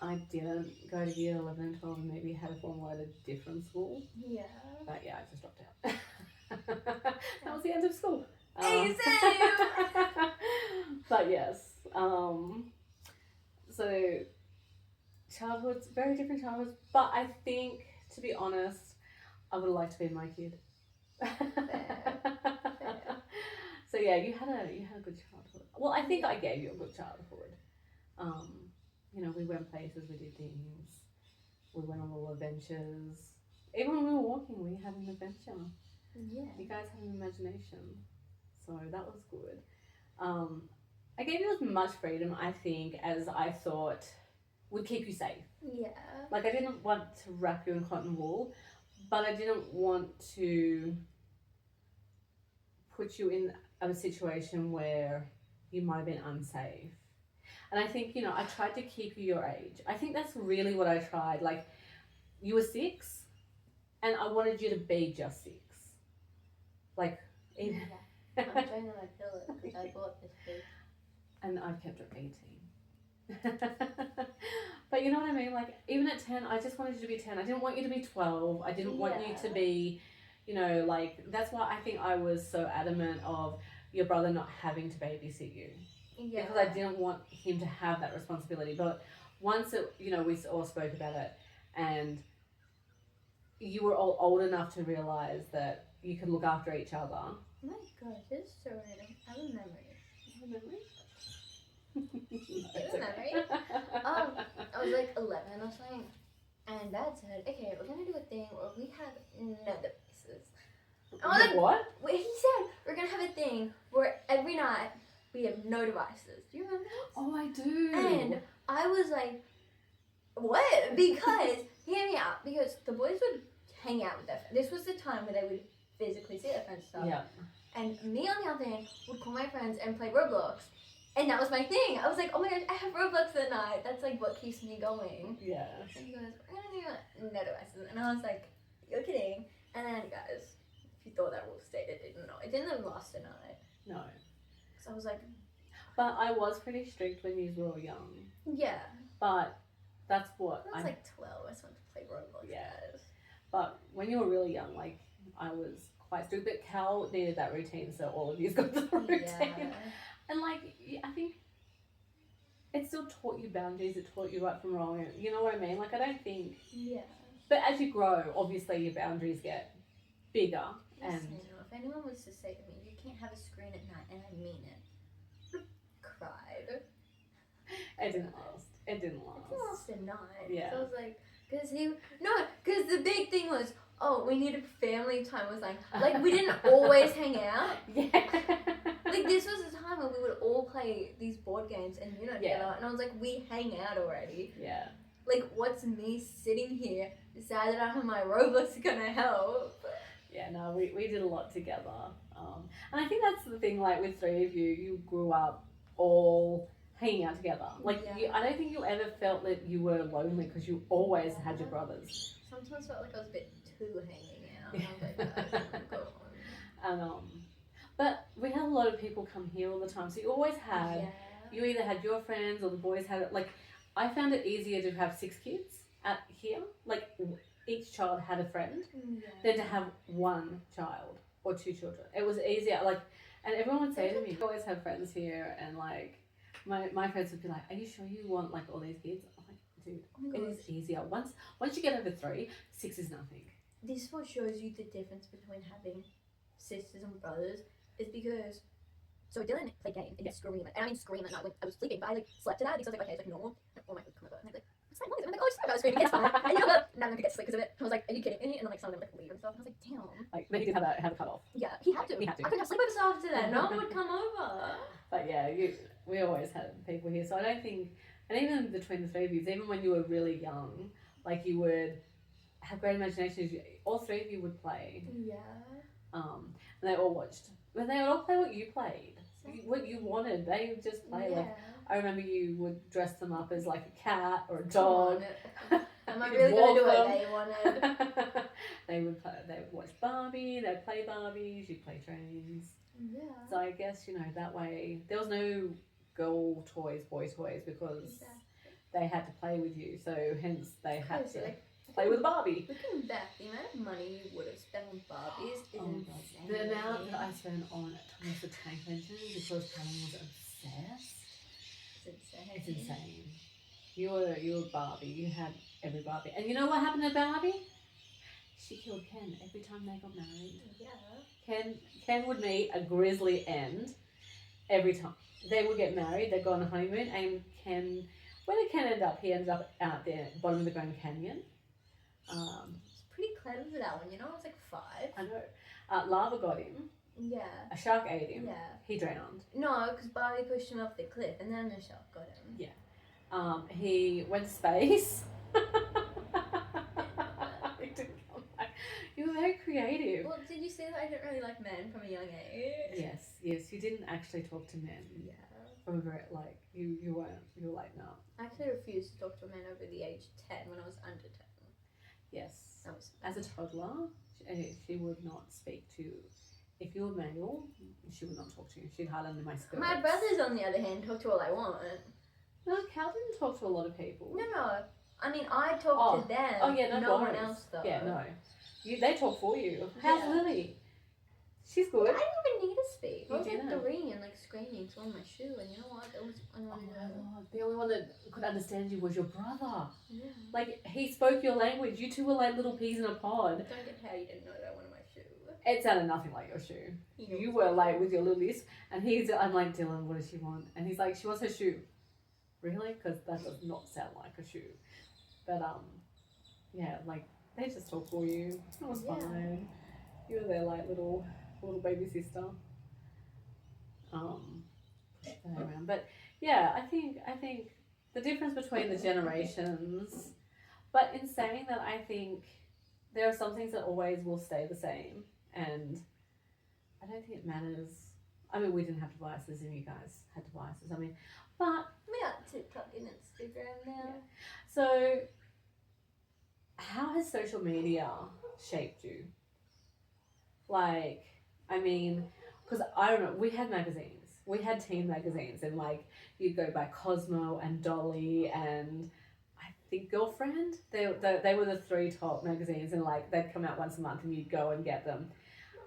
I didn't go to year 11 and 12 and maybe had a formal at a different school. Yeah. But yeah, I just dropped out. That was the end of school. Hey, same. But yes, so childhoods, very different childhoods, but I think, to be honest, I would have liked to be my kid. Fair. So yeah, you had a good childhood. Well, I think I gave you a good childhood. You know, we went places, we did things, we went on little adventures. Even when we were walking, we had an adventure. Yeah. You guys had an imagination, so that was good. I gave you as much freedom, I think, as I thought would keep you safe. Yeah. Like, I didn't want to wrap you in cotton wool, but I didn't want to put you in a situation where you might have been unsafe. And I think, you know, I tried to keep you your age. I think that's really what I tried. Like, you were 6, and I wanted you to be just 6. Like, Yeah. I'm trying to like fill it because I bought this big. and I've kept it 18. But you know what I mean? Like, even at 10, I just wanted you to be 10. I didn't want you to be 12. I didn't want you to be, you know, like, that's why I think I was so adamant of your brother not having to babysit you. Yeah. because I didn't want him to have that responsibility. But once it, we all spoke about it, and you were all old enough to realize that you could look after each other. Oh my gosh, this is so random. I have a memory. I have a memory? I was like 11 or something, and Dad said, okay, we're gonna do a thing where we have no devices. I was like, what? Wait, he said we're gonna have a thing where every night we have no devices. Do you remember this? Oh, I do. And I was like, what? Because, hear me out, because the boys would hang out with their friends. This was the time where they would physically see their friends and stuff. Yeah. And me, on the other hand, would call my friends and play Roblox. And that was my thing. I was like, oh my gosh, I have Roblox at night. That's like what keeps me going. Yeah. And he goes, we're gonna do no devices. And I was like, you're kidding. And then, guys, if you thought that rule stayed, it didn't. No, it didn't last a night. No. So I was like, But I was pretty strict when you were all young. yeah. But that's what I was like 12. I just wanted to play Roblox, Yeah. guys. But when you were really young, like, I was quite strict. But Cal needed that routine, so all of you got the routine. Yeah. And, like, I think it still taught you boundaries. It taught you right from wrong. You know what I mean? Like, I don't think... Yeah. But as you grow, obviously your boundaries get bigger. And Listen, if anyone was to say to me, you can't have a screen at night, and I mean it, cried. it didn't last. It didn't It last. didn't last a night. Yeah. So I was like, because the big thing was, oh, we needed family time. Was like we didn't always hang out. Yeah. Like, this was a time when we would all play these board games and Yeah. together. And I was like, we hang out already. Yeah. Like, what's me sitting here decide that I have my Roblox gonna help? Yeah, no, we did a lot together. And I think that's the thing, like, with three of you, you grew up all hanging out together. Like, Yeah. I don't think you ever felt that you were lonely because you always had your brothers. Sometimes felt like I was a bit too hanging out. And I was like, guys, I'm gonna go home. And but we had a lot of people come here all the time, so you always had. Yeah. You either had your friends or the boys had it. Like, I found it easier to have 6 kids at here. Like, each child had a friend Yeah. than to have one child or 2 children. It was easier. Like, and everyone would say to me, "You always have friends here," and like, my friends would be like, "Are you sure you want like all these kids?" I'm like, dude, Oh my it gosh. is easier. Once you get over 3, 6 is nothing. This is what shows you the difference between having sisters and brothers, is because, so Dylan played game and scream, and I mean scream at night when I was sleeping, but I like slept to that because I was like, okay, it's like normal. Oh my god, come over, and they're like, what's that noise? And I'm like, oh, it's about screaming, it's fine. And none of them could get to sleep because of it. I was like, are you kidding me? And then like some of them like leave and stuff, and I was like, damn. Like, but he did have a cut off. Yeah, he had to. He had to. I couldn't have sleepovers after that. No one would come over. But yeah, we always had people here, so I don't think, and even between the 3 of you, even when you were really young, like, you would have great imaginations. All 3 of you would play. Yeah. And they all watched. But they would all play what you played, what you wanted. They would just play. Yeah. Like, I remember you would dress them up as like a cat or a Come dog. on. Am I You'd really gonna do walk what them. they wanted? They would play. They would watch Barbie. They'd play Barbies. You'd play trains. Yeah. So I guess that way there was no girl toys, boy toys, because Exactly. they had to play with you. So hence they had Crazy, to like, play with Barbie. looking back, the amount of money you would have spent on Barbies is Oh my God. insane. The amount that I spent on Thomas the Tank Engine because Callum was obsessed. It's insane. It's insane. You were Barbie. You had every Barbie. And you know what happened to Barbie? She killed Ken every time they got married. Yeah. Ken would meet a grisly end every time. They would get married, they'd go on a honeymoon, and where did Ken end up? He ended up out there, bottom of the Grand Canyon. It's pretty clever for that one, I was like 5. I know. Lava got him. Yeah. A shark ate him. Yeah. He drowned. No, because Barbie pushed him off the cliff and then the shark got him. Yeah. He went to space. He didn't come back. You were very creative. Well, did you say that I didn't really like men from a young age? Yes. You didn't actually talk to men. Yeah. From a very, like, you were like, no. I actually refused to talk to a man over the age 10 when I was under 10. Yes. That was As a toddler, she would not speak to. If you were male, she would not talk to you. She'd hide under my skirt. My brothers, on the other hand, talk to all I want. No, Cal didn't talk to a lot of people. No. I mean, I talk to them. Oh yeah, no one worries. else though. Yeah, no. They talk for you. How's Yeah. Lily? She's good. I didn't even need to speak. You I was like didn't. 3 and like screaming, throwing my shoe, and you know what? That was Oh annoying. my god, the only one that could understand you was your brother. Yeah. Like, he spoke your language. You two were like little peas in a pod. Don't get how you didn't know that one of my shoe. It sounded nothing like your shoe. You were like with your little lisp, and I'm like, Dylan, what does she want? And he's like, she wants her shoe. Really? Because that does not sound like a shoe. But yeah, like they just talk for you. It was fine. You were their like little baby sister. Push that around. But yeah, I think the difference between the generations. But in saying that, I think there are some things that always will stay the same, and I don't think it matters. I mean, we didn't have devices, and you guys had devices. I mean, but We got TikTok and Instagram now. Yeah. So, how has social media shaped you? Like, I mean, because I remember we had magazines. We had teen magazines, and like you'd go by Cosmo and Dolly and I think Girlfriend. They were the 3 top magazines, and like they'd come out once a month, and you'd go and get them,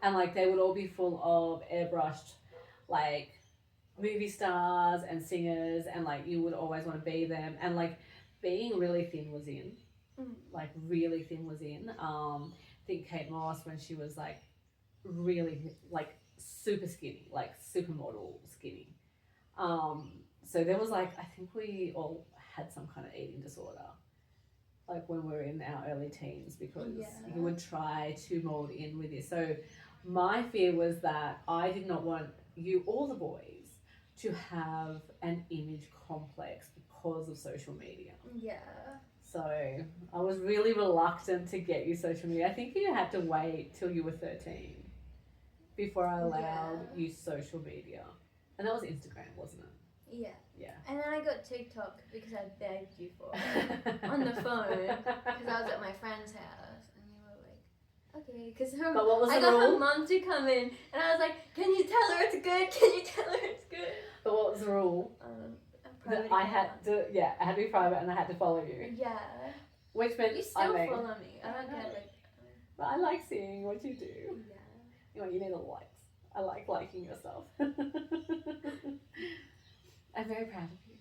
and like they would all be full of airbrushed, like movie stars and singers, and like you would always want to be them, and like being really thin was in. Like really thin was in. I think Kate Moss when she was like really like super skinny, like supermodel skinny. So there was like I think we all had some kind of eating disorder, like when we were in our early teens, because you would try to mold in with this. So my fear was that I did not want you or the boys to have an image complex because of social media. Yeah. So I was really reluctant to get you social media. I think you had to wait till you were 13 before I allowed you social media. And that was Instagram, wasn't it? Yeah. Yeah. And then I got TikTok because I begged you for it on the phone because I was at my friend's house and you were like, okay, because But what was I the got rule? her mum to come in and I was like, can you tell her it's good? Can you tell her it's good? But what was the rule? That I had to, I had to be private and I had to follow you. Yeah. Which meant You still follow me. I don't get like. But I like seeing what you do. Yeah. You know, you need the likes. I like liking yourself. I'm very proud of you.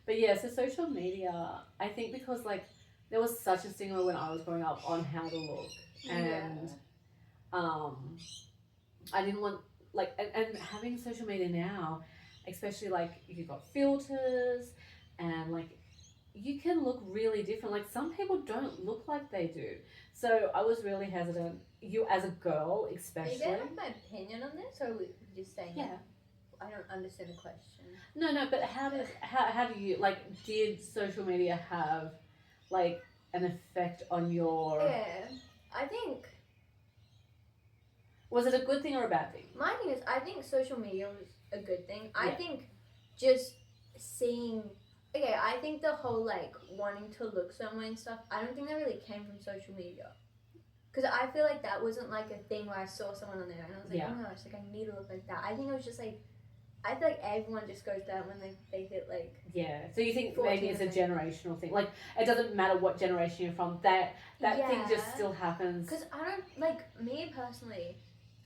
But yeah, so social media, I think because like there was such a stigma when I was growing up on how to look, and I didn't want like and having social media now, especially like you've got filters and like you can look really different. Like some people don't look like they do. So I was really hesitant. You as a girl, especially. Are you gonna have my opinion on this, or are we just saying? Yeah. I don't understand the question. No, but how do you like? Did social media have like an effect on your? Yeah, I think. Was it a good thing or a bad thing? My thing is, I think social media was a good thing. I think just seeing. Okay, I think the whole like wanting to look somewhere and stuff. I don't think that really came from social media. Because I feel like that wasn't like a thing where I saw someone on there and I was like, oh my gosh, like I need to look like that. I think it was just like, I feel like everyone just goes down when they hit like. Yeah. So you think 14 maybe it's a or something. generational thing? Like it doesn't matter what generation you're from. That thing Yeah. just still happens. Because I don't like me personally.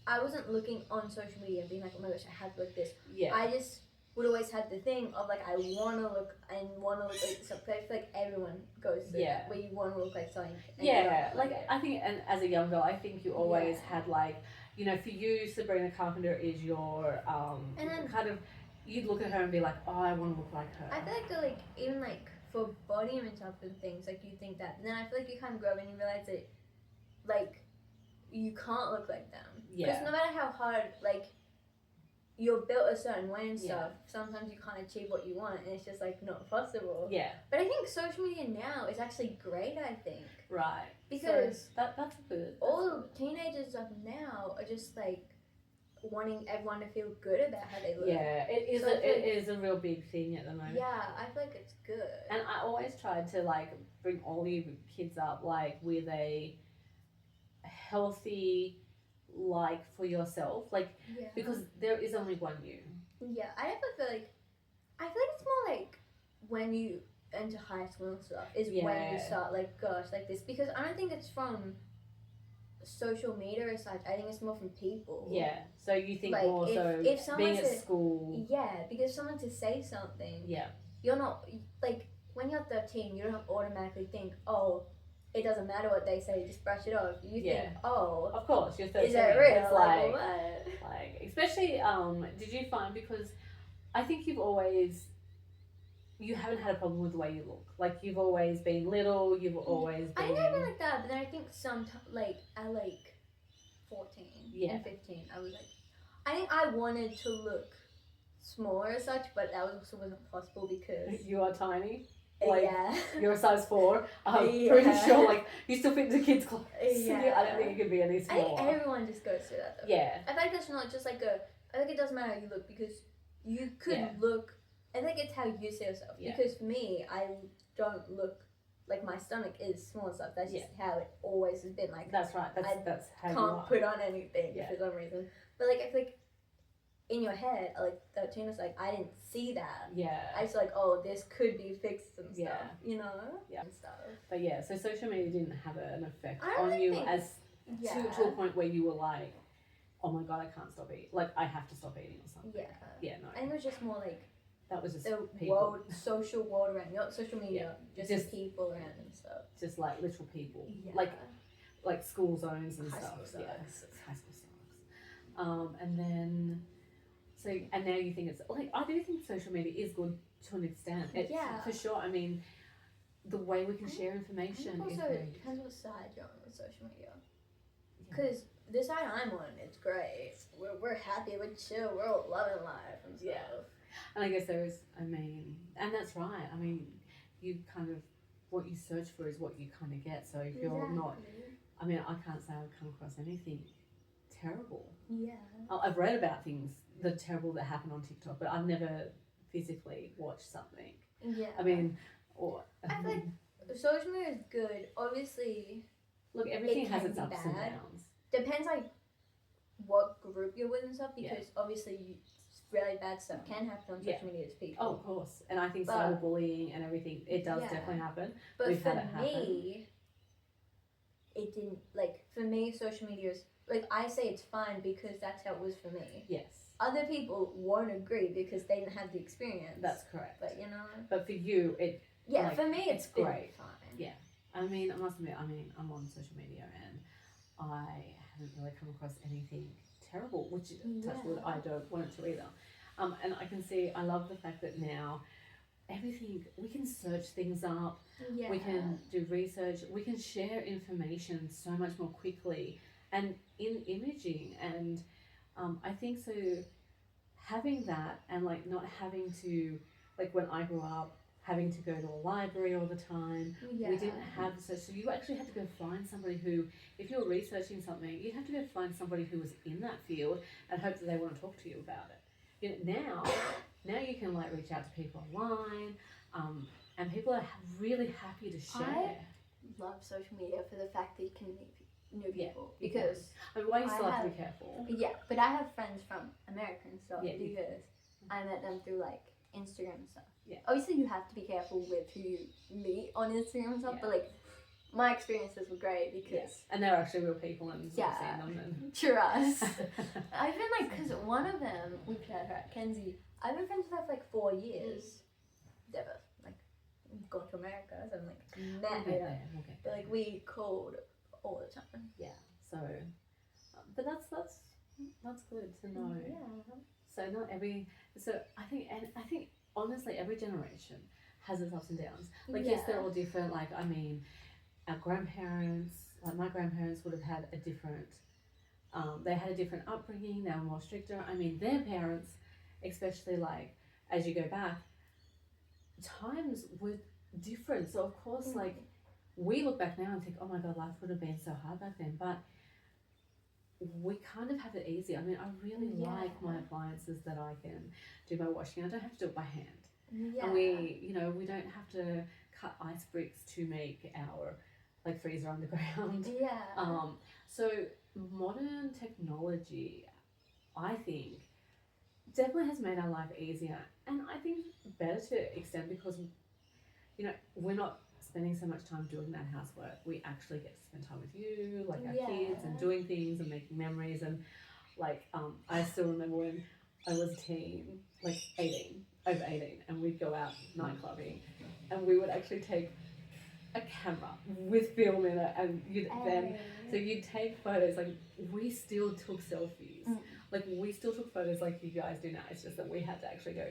I wasn't looking on social media and being like, oh my gosh, I have to look this. Yeah. I just would always have the thing of like I want to look like something. I feel like everyone goes through that where you want to look like something. Yeah, like I think, and as a young girl, I think you always had like, you know, for you, Sabrina Carpenter is your and then kind of, you'd look at her and be like, oh, I want to look like her. I feel like like even like for body image stuff and things like you think that, and then I feel like you kind of grow up and you realize that like you can't look like them. Because no matter how hard like. You're built a certain way and stuff. Sometimes you can't achieve what you want, and it's just like not possible. Yeah. But I think social media now is actually great. I think. Right. Because so that's good. All teenagers of now are just like wanting everyone to feel good about how they look. Yeah, it is. So It is a real big thing at the moment. Yeah, I feel like it's good. And I always tried to like bring all you kids up like with a healthy. Like for yourself, like because there is only one you. Yeah, I definitely feel like it's more like when you enter high school and stuff is when you start like gosh like this, because I don't think it's from social media as such. I think it's more from people. Yeah. So you think Like, more so if someone being at said- school. Yeah, because someone to say something, Yeah. you're not like when you're 13, you don't automatically think, oh, it doesn't matter what they say, just brush it off. You Yeah. think, oh, Of course, you're 13. is that real? It's Like, what? like especially did you find, because I think you haven't had a problem with the way you look. Like you've always been little, you've always been. I never like that, but then I think like at like 14 and 15, I was like, I think I wanted to look smaller as such, but that also wasn't possible because You are tiny. Like, yeah, you're a size 4. I'm Yeah. pretty sure like you still fit into kids' clothes. Yeah. I don't think you could be any I think smaller. everyone just goes through that though. Yeah. I think that's not just like I think it doesn't matter how you look because you could Yeah. look. I think it's how you see yourself. Yeah. Because for me, I don't look like my stomach is small and stuff. That's just how it always has been. Like That's right. That's how you can't are. put on anything Yeah. for some reason. But like I feel like in your head, like 13 was like I didn't see that. Yeah. I was like, oh, this could be fixed and stuff. Yeah. You know. Yeah. And stuff. But yeah, so social media didn't have an effect I don't on really you think- as Yeah. to a point where you were like, oh my god, I can't stop eating. Like I have to stop eating or something. Yeah. Yeah. No. I think it was just more like That was just the people. social world around, not social media, just Just- people around and stuff. Just like literal people. Yeah. Like school zones and High stuff. school Yeah. sucks. High school sucks. And then and now you think it's like, I do think social media is good to an extent. Yeah. For sure. I mean, the way we can share I information think is also great. it depends what side you're on with social media. Yeah. Because the side I'm on, it's great. We're happy, we're chill, we're all loving life and stuff. Yeah. And I guess there is, I mean, and that's right. I mean, you kind of, what you search for is what you kind of get. So if you're not, I mean, I can't say I've come across anything terrible. Yeah. I've read about things the terrible that happen on TikTok, but I've never physically watched something. Yeah. I mean, or I feel like social media is good. Obviously, look, everything it has can its be ups and bad. downs. depends like what group you're with and stuff Yeah. because obviously really bad stuff can happen on social Yeah. media to people. Oh, of course. And I think But- cyberbullying and everything, it does Yeah. definitely happen. But We've for had it happen. me, it didn't like for me. Social media is like I say it's fine because that's how it was for me. Yes, Other people won't agree because they didn't have the experience. that's correct. But you know, But for you, yeah, Like, for me it's it's been great. fine. Yeah. I mean, I must admit, I'm on social media and I haven't really come across anything terrible, which touch wood, I don't want it to either. And I can see, I love the fact that now everything, we can search things up, Yeah. we can do research, we can share information so much more quickly and in imaging. And I think so having that and like not having to, like when I grew up, having to go to a library all the time, Yeah. we didn't have so you actually had to go find somebody who, if you were researching something, you'd have to go find somebody who was in that field and hope that they want to talk to you about it. You know, now you can like reach out to people online, and people are really happy to share. love social media for the fact that you can meet new Yeah, people you can. because I mean, why you I still have to have- be careful. yeah, but I have friends from America and stuff Yeah, you- because I met them through like Instagram and stuff. Yeah. Obviously, you have to be careful with who you meet on Instagram and stuff, Yeah. but like my experiences were great because Yes, and they're actually real people, and you've Yeah. seen them. trust. I've been like, because one of them, we've had her, Kenzie, I've been friends with her for like 4 years. Never like gone to America, so I'm like We'll met get her. there. We'll get But there. like we called all the time. Yeah. So, but that's good to know. Yeah. So not every. So I think honestly, every generation has its ups and downs. Like yes, they're all different. Like I mean, our grandparents, like my grandparents, would have had a different. They had a different upbringing. They were more stricter. I mean, their parents, especially like as you go back, times were different. So of course, like we look back now and think, oh my god, life would have been so hard back then. But we kind of have it easy. I mean, I really like my appliances that I can do my washing. I don't have to do it by hand. Yeah. And we don't have to cut ice bricks to make our like freezer underground. Yeah. So modern technology, I think, definitely has made our life easier, and I think better to extent because, we're not spending so much time doing that housework, we actually get to spend time with you, like our Yeah. kids, and doing things and making memories. And like, I still remember when I was a teen, like 18, over 18, and we'd go out nightclubbing, and we would actually take a camera with film in it, and you'd take photos. Like, we still took selfies. Like, we still took photos like you guys do now. It's just that we had to actually go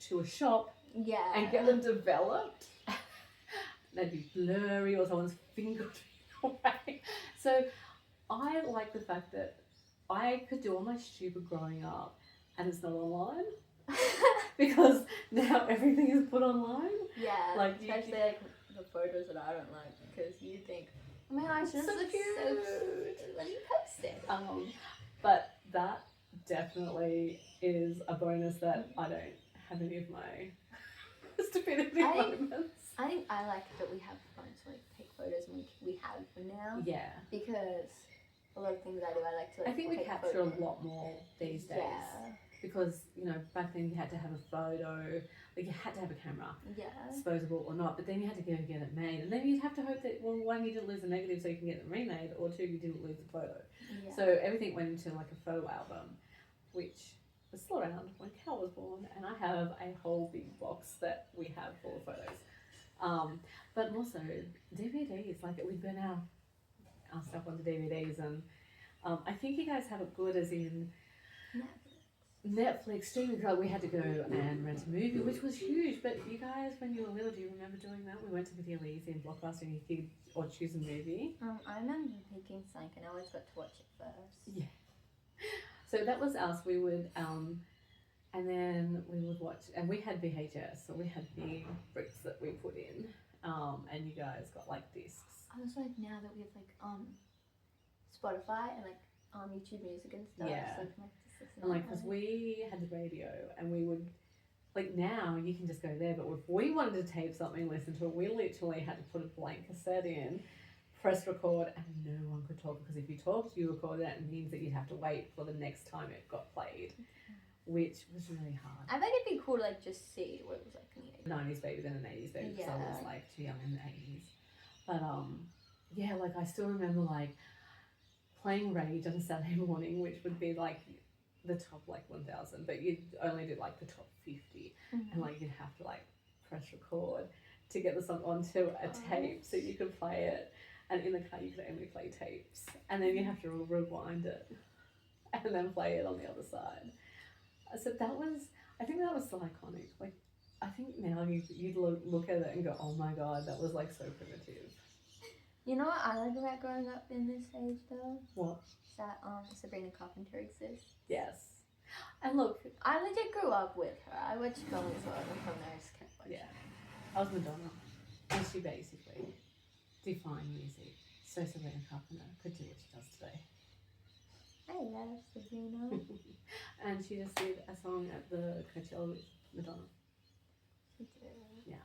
to a shop and get them developed. They'd be blurry or someone's finger would be away. So I like the fact that I could do all my stupid growing up and it's not online. Because now everything is put online. Yeah, like especially like the photos that I don't like, because you think, oh my gosh, this so looks cute. so cute. Let me post it. But that definitely is a bonus that I don't have any of my stupidity moments. I think I like that we have phones to like take photos, and we have them now. Yeah. Because a lot of things I do, I like to like I think we take capture photos. a lot more these days. Yeah. Because, you know, back then you had to have a photo, like you had to have a camera, Yeah. disposable or not, but then you had to go and get it made. And then you'd have to hope that, well, one, you didn't lose the negative so you can get it remade, or two, you didn't lose the photo. Yeah. So everything went into like a photo album, which was still around when Cal was born, and I have a whole big box that we have full of photos. But also DVDs, like we burn our stuff onto DVDs, and I think you guys have it good as in Netflix streaming. Like we had to go and rent a movie, which was huge. But you guys, when you were little, do you remember doing that? We went to Video Easy and Blockbuster, and you could or choose a movie. I remember picking something, and I always got to watch it first. Yeah. So that was us. We would, and then we would watch, and we had VHS, so we had big bricks that we put in, and you guys got like discs. I was like, now that we have like Spotify and like YouTube Music and stuff, Yeah. so I can like just listen. And like, because we had the radio, and we would, like now you can just go there, but if we wanted to tape something, listen to it, we literally had to put a blank cassette in, press record, and no one could talk, because if you talked, you recorded it, and it means that you'd have to wait for the next time it got played, which was really hard. I think it'd be cool to like just see what it was like in the 90s baby than an 80s baby, because I was like too young in the 80s. But yeah, like I still remember like playing Rage on a Saturday morning, which would be like the top like 1,000, but you'd only do like the top 50, and like you'd have to like press record to get the song onto a tape so you could play it, and in the car you could only play tapes, and then you have to rewind it and then play it on the other side. So that was, I think that was so iconic. Like, I think now you'd look at it and go, oh my god, that was like so primitive. You know what I like about growing up in this age though? What? Is that Sabrina Carpenter exists. Yes. And look, I legit grew up with her. I watched Girls World and from there I just kept watching. yeah, I was Madonna, and she basically defined music. So Sabrina Carpenter could do what she does today. I love Sabrina. And she just did a song at the Coachella with Madonna. She did. Yeah.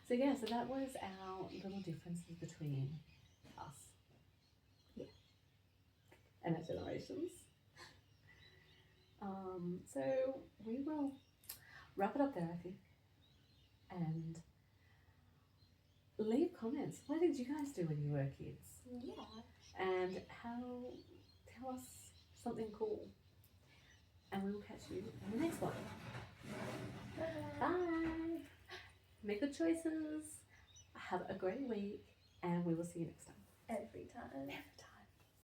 So yeah, so that was our little differences between us. Yeah. And our generations. So we will wrap it up there, I think. And leave comments. What did you guys do when you were kids? Yeah. And tell us something cool. And we will catch you in the next one. Bye. Make good choices. Have a great week. And we will see you next time. Every time. Every time.